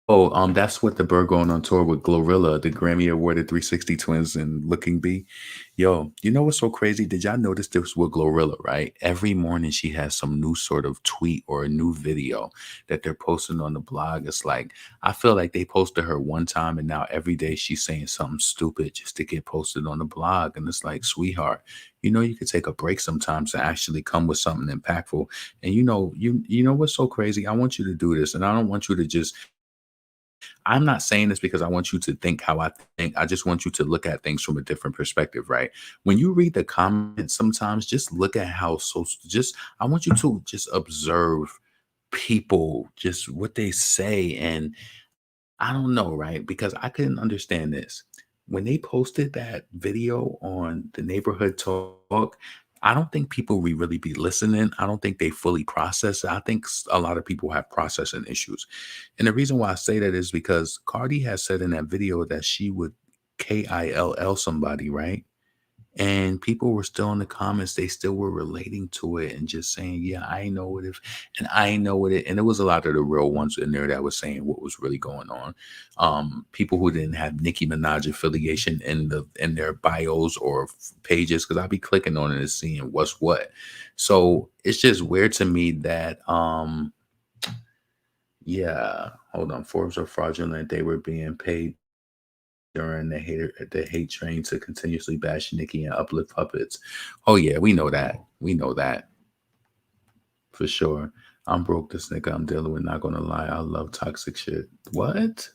that's what the bird going on tour with Glorilla, the Grammy awarded 360 twins and Looking Bee. Yo, you know what's so crazy? Did y'all notice this with Glorilla, right? Every morning she has some new sort of tweet or a new video that they're posting on the blog. It's like, I feel like they posted her one time and now every day she's saying something stupid just to get posted on the blog. And it's like, sweetheart, you know, you could take a break sometimes to actually come with something impactful. And you know what's so crazy? I want you to do this, and I don't want you to just, I'm not saying this because I want you to think how I think. I just want you to look at things from a different perspective, right? When you read the comments, sometimes just look at how I want you to just observe people, just what they say. And I don't know, right? Because I couldn't understand this. When they posted that video on the neighborhood talk, I don't think people really be listening. I don't think they fully process it. I think a lot of people have processing issues. And the reason why I say that is because Cardi has said in that video that she would KILL somebody, right? And people were still in the comments. They still were relating to it and just saying, yeah, I know what if, and I know what it. And there was a lot of the real ones in there that was saying what was really going on. People who didn't have Nicki Minaj affiliation in their bios or pages, because I'll be clicking on it and seeing what's what. So it's just weird to me that yeah, hold on. Forbes are fraudulent. They were being paid during the hate train to continuously bash Nicki and uplift puppets. Oh yeah, we know that. We know that for sure. I'm broke this nigga I'm dealing with, not gonna lie. I love toxic shit. What?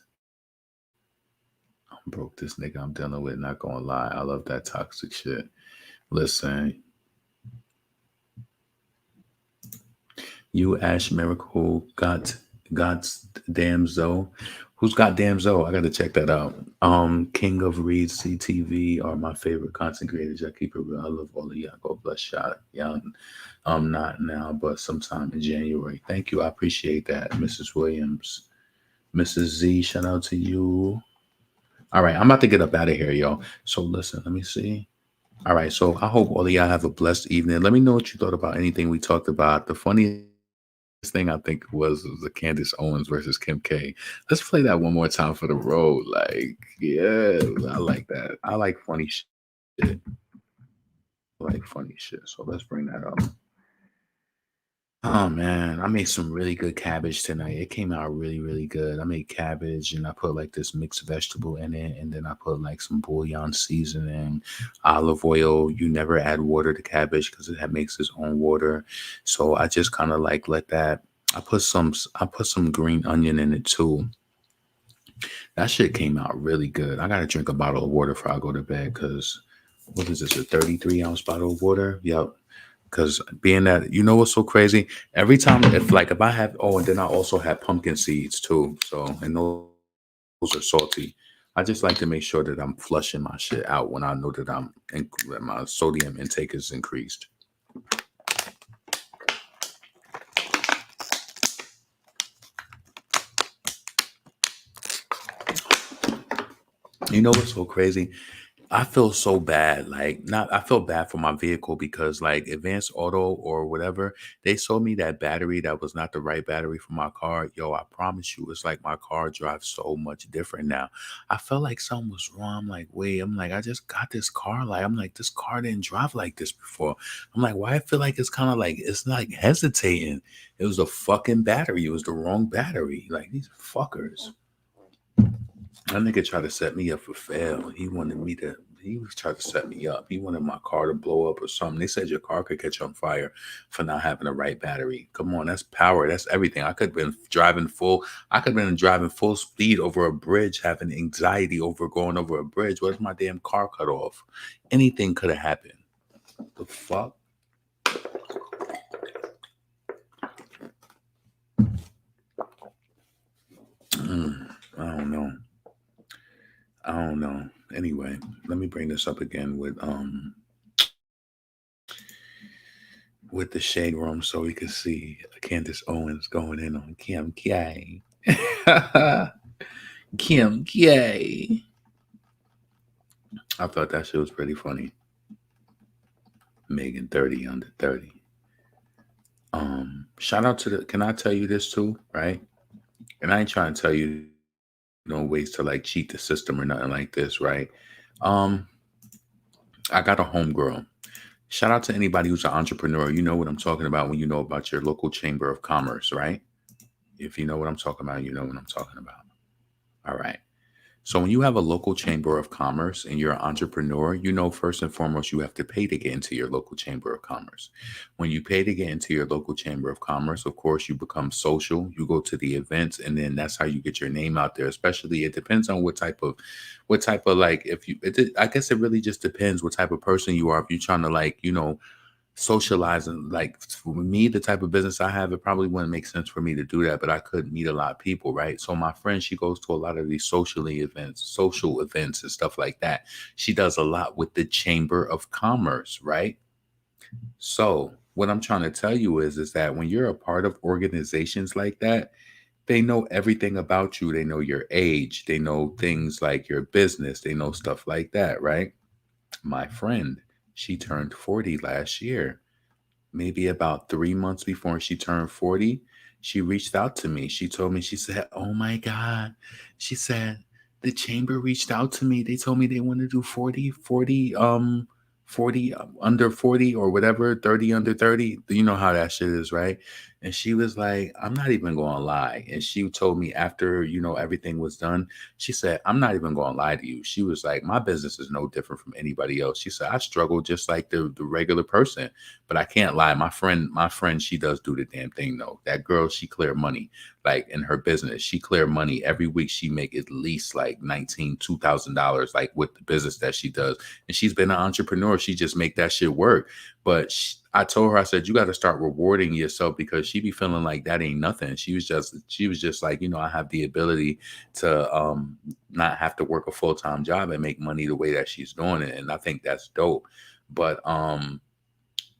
I'm broke this nigga I'm dealing with, not gonna lie. I love that toxic shit. Listen. You Ash Miracle God's damn Zoe. Who's Goddamn Zoe? I gotta check that out. King of Reed CTV are my favorite content creators. I keep it real. I love all of y'all. God bless y'all. Y'all, not now, but sometime in January. Thank you. I appreciate that, Mrs. Williams. Mrs. Z, shout out to you. All right, I'm about to get up out of here, y'all. So listen, let me see. All right, so I hope all of y'all have a blessed evening. Let me know what you thought about anything we talked about. The funniest thing I think was the Candace Owens versus Kim K. Let's play that one more time for the road. Like, yeah, I like that. I like funny shit. like funny shit. So let's bring that up. Oh man, I made some really good cabbage tonight. It came out really, really good. I made cabbage and I put like this mixed vegetable in it, and then I put like some bouillon seasoning, olive oil. You never add water to cabbage because it makes its own water. So I just kind of like let that. I put some green onion in it too. That shit came out really good. I gotta drink a bottle of water before I go to bed because what is this? A 33-ounce bottle of water? Yep. Because being that, you know what's so crazy? Every time, if I have, and then I also have pumpkin seeds too. So, and those are salty. I just like to make sure that I'm flushing my shit out when I know that my sodium intake is increased. You know what's so crazy? I feel so bad. I feel bad for my vehicle because like Advanced Auto or whatever, they sold me that battery that was not the right battery for my car. Yo, I promise you, it's like my car drives so much different now. I felt like something was wrong. I'm like, wait, I just got this car. I'm like, this car didn't drive like this before. I'm like, why I feel like it's kind of like, it's like hesitating. It was a fucking battery. It was the wrong battery. Like these fuckers. That nigga tried to set me up for fail. He was trying to set me up. He wanted my car to blow up or something. They said your car could catch on fire for not having the right battery. Come on, that's power. That's everything. I could have been driving full speed over a bridge, having anxiety over going over a bridge. What if my damn car cut off? Anything could have happened. The fuck? I don't know. Anyway, let me bring this up again with the shade room so we can see Candace Owens going in on Kim K. Kim K. I thought that shit was pretty funny. Megan 30 under 30. Shout out to can I tell you this too, right? And I ain't trying to tell you no ways to like cheat the system or nothing like this, right? I got a homegirl. Shout out to anybody who's an entrepreneur. You know what I'm talking about when you know about your local chamber of commerce, right? If you know what I'm talking about, you know what I'm talking about. All right. So when you have a local chamber of commerce and you're an entrepreneur, you know, first and foremost, you have to pay to get into your local chamber of commerce. When you pay to get into your local chamber of commerce, of course, you become social, you go to the events, and then that's how you get your name out there. Especially, it depends on what type of like, I guess it really just depends what type of person you are. If you're trying to like, you know, socialize and like for me, the type of business I have, it probably wouldn't make sense for me to do that, but I could meet a lot of people, right? So my friend, she goes to a lot of these social events and stuff like that. She does a lot with the Chamber of Commerce, right? So what I'm trying to tell you is that when you're a part of organizations like that, they know everything about you. They know your age. They know things like your business. They know stuff like that, right? My friend, she turned 40 last year. Maybe about 3 months before she turned 40, she reached out to me. She told me, she said, oh my God. She said, the chamber reached out to me. They told me they want to do 40 under 40 or whatever, 30 under 30. You know how that shit is, right? And she was like, I'm not even going to lie. And she told me after, you know, everything was done, she said, I'm not even going to lie to you. She was like, my business is no different from anybody else. She said, I struggle just like the regular person, but I can't lie. My friend, she does do the damn thing though. That girl, she clear money, like in her business. She clear money every week. She make at least like $2,000, like with the business that she does. And she's been an entrepreneur. She just make that shit work. But I told her, I said, you got to start rewarding yourself because she be feeling like that ain't nothing. She was just like, you know, I have the ability to not have to work a full-time job and make money the way that she's doing it. And I think that's dope. But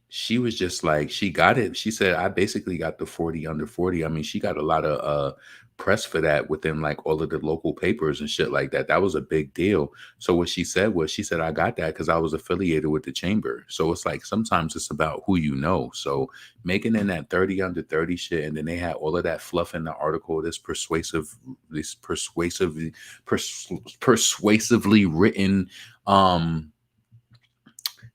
she was just like, she got it. She said, I basically got the 40 under 40. I mean, she got a lot of press for that within like all of the local papers and shit like that. That was a big deal. So what she said was, she said, I got that because I was affiliated with the chamber. So it's like, sometimes it's about who you know. So making in that 30 under 30 shit. And then they had all of that fluff in the article, this persuasively written,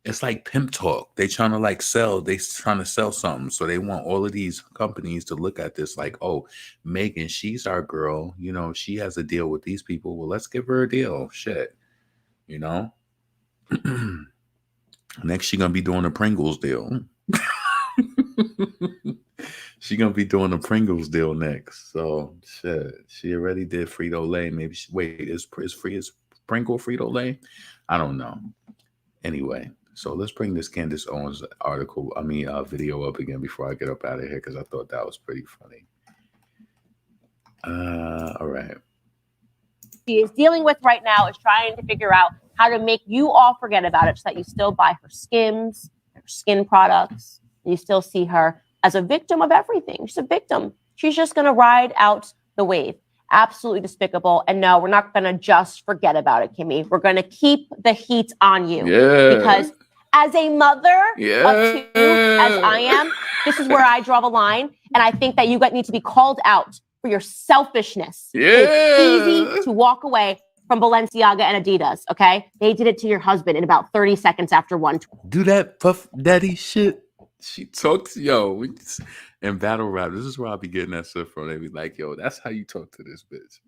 it's like pimp talk. They trying to like sell. They trying to sell something. So they want all of these companies to look at this like, oh, Megan, she's our girl. You know, she has a deal with these people. Well, let's give her a deal. Shit. You know? Next, she gonna be doing a Pringles deal. She gonna be doing a Pringles deal next. So shit. She already did Frito-Lay. Maybe is Pringle Frito-Lay? I don't know. Anyway. So let's bring this Candace Owens video up again before I get up out of here because I thought that was pretty funny. All right. She is dealing with right now is trying to figure out how to make you all forget about it so that you still buy her Skims, her skin products. You still see her as a victim of everything. She's a victim. She's just going to ride out the wave. Absolutely despicable. And no, we're not going to just forget about it, Kimmy. We're going to keep the heat on you. Yeah. Because as a mother of two, as I am, this is where I draw the line. And I think that you need to be called out for your selfishness. Yeah. It's easy to walk away from Balenciaga and Adidas, okay? They did it to your husband in about 30 seconds after one. Do that Puff Daddy shit. She talks, in battle rap, this is where I'll be getting that stuff from. They be like, yo, that's how you talk to this bitch.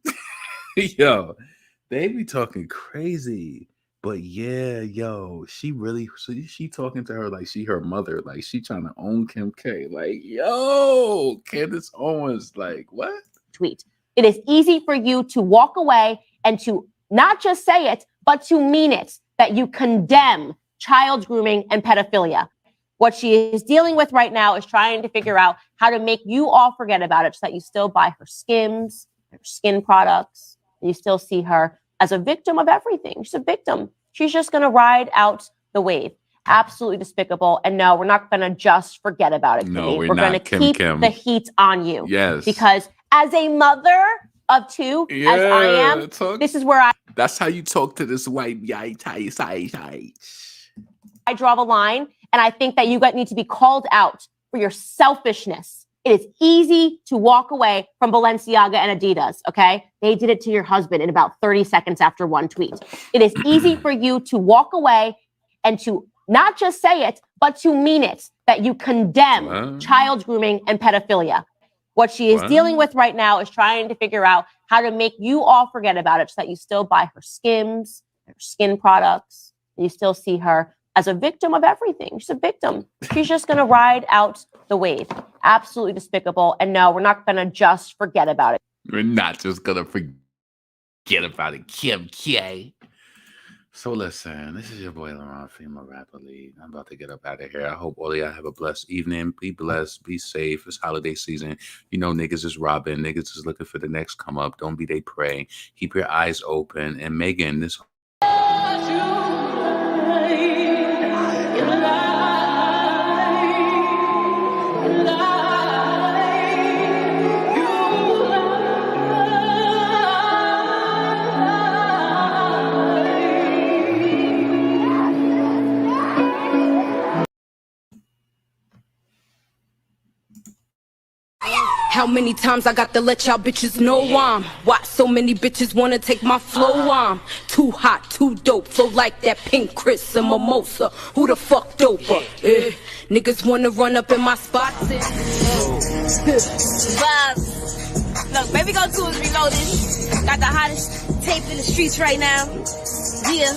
Yo, they be talking crazy. But yeah, yo, she talking to her like she her mother. Like she trying to own Kim K. Like, yo, Candace Owens, like, what? Tweet. It is easy for you to walk away and to not just say it, but to mean it, that you condemn child grooming and pedophilia. What she is dealing with right now is trying to figure out how to make you all forget about it so that you still buy her Skims, her skin products. You still see her as a victim of everything. She's a victim. She's just going to ride out the wave. Absolutely despicable. And no, we're not going to just forget about it. No, we're going to keep the heat on you. Yes. Because as a mother of two, as I am, this is where that's how you talk to this white guy. I draw the line. And I think that you need to be called out for your selfishness. It is easy to walk away from Balenciaga and Adidas, okay? They did it to your husband in about 30 seconds after one tweet. It is easy for you to walk away and to not just say it, but to mean it, that you condemn child grooming and pedophilia. What she is dealing with right now is trying to figure out how to make you all forget about it so that you still buy her Skims, her skin products. You still see her as a victim of everything. She's a victim. She's just going to ride out the wave. Absolutely despicable. And no, we're not going to just forget about it. We're not just going to forget about it, Kim K. So listen, this is your boy LaRon, female rapper lead. I'm about to get up out of here. I hope all of y'all have a blessed evening. Be blessed. Be safe. It's holiday season. You know, niggas is robbing. Niggas is looking for the next come up. Don't be they prey. Keep your eyes open. And Megan, this How many times I got to let y'all bitches know I'm why so many bitches wanna take my flow. I'm too hot, too dope, flow like that pink Chris and mimosa. Who the fuck doper? Niggas wanna run up in my spot. Look, baby go to is reloaded. Got the hottest tape in the streets right now. Yeah.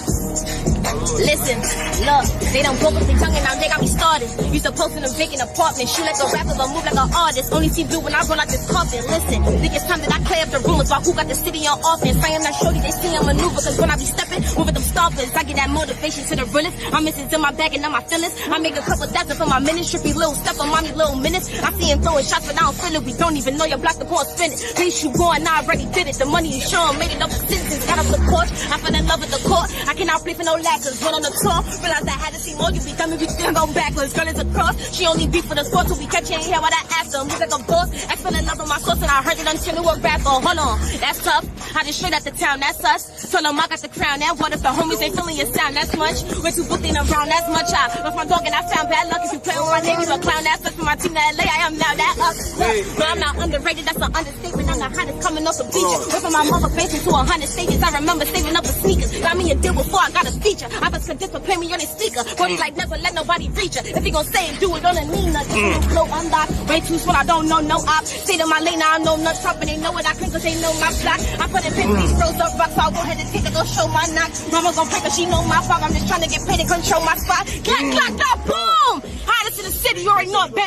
Listen, look, they done broke up the tongue and now they got me started. Used to post in a vacant apartment, shoot like a rapper but move like an artist. Only see blue when I run out this coffin. Listen, think it's time that I clear up the rumors about who got the city on offense. I am not shorty, they see I'm maneuver, cause when I be stepping, moving them stoppers, I get that motivation to the realest. I'm missing to my bag and not my feelings. I make a couple thousand for my minutes, trippy little stuff on mommy little minutes. I see him throwing shots but I don't feel it. We don't even know your block the ball spinning. Please you going, I already did it. The money is sure, made it up for citizens. Got off the porch, I fell in love with the court. I cannot play for no lackers. Went on the tour, realized I had to see more. You be dumb if you still go backwards. Girl is a cross, she only beef for the sport. Till we catch you in here while I ask her. Move like a boss, I fell in love with my sauce and I heard it until it was rapper. Hold on, that's tough. I just straight out the town, that's us. Told them I got the crown. Now what if the homies ain't feeling your sound? That's much. We're too booked in around, that's much. I left my dog and I found bad luck. If you play with my name, you a clown. That's us for my team to LA. I am now that up. But I'm not underrated, that's an understatement. I'm the hottest coming off the bleacher. Went from my mother basement to 100 stages. I remember saving up the sneakers. Got me a deal before I got a feature. I was convinced to play me on his speaker. Body like never let nobody reach her. If he gon' say it, do it on a Nina. Flow unlocked, way too smart, I don't know no op. Stay to my lane, I don't know nothing top, and they know what I can cause they know my block. I put in paper, these froze up rocks, so I'll go ahead and take it, go show my knock. Mama gon' pray cause she know my fault. I'm just trying to get paid and control my spot. Clack, clack, clack, boom! Hottest in the city, you already know it, baby.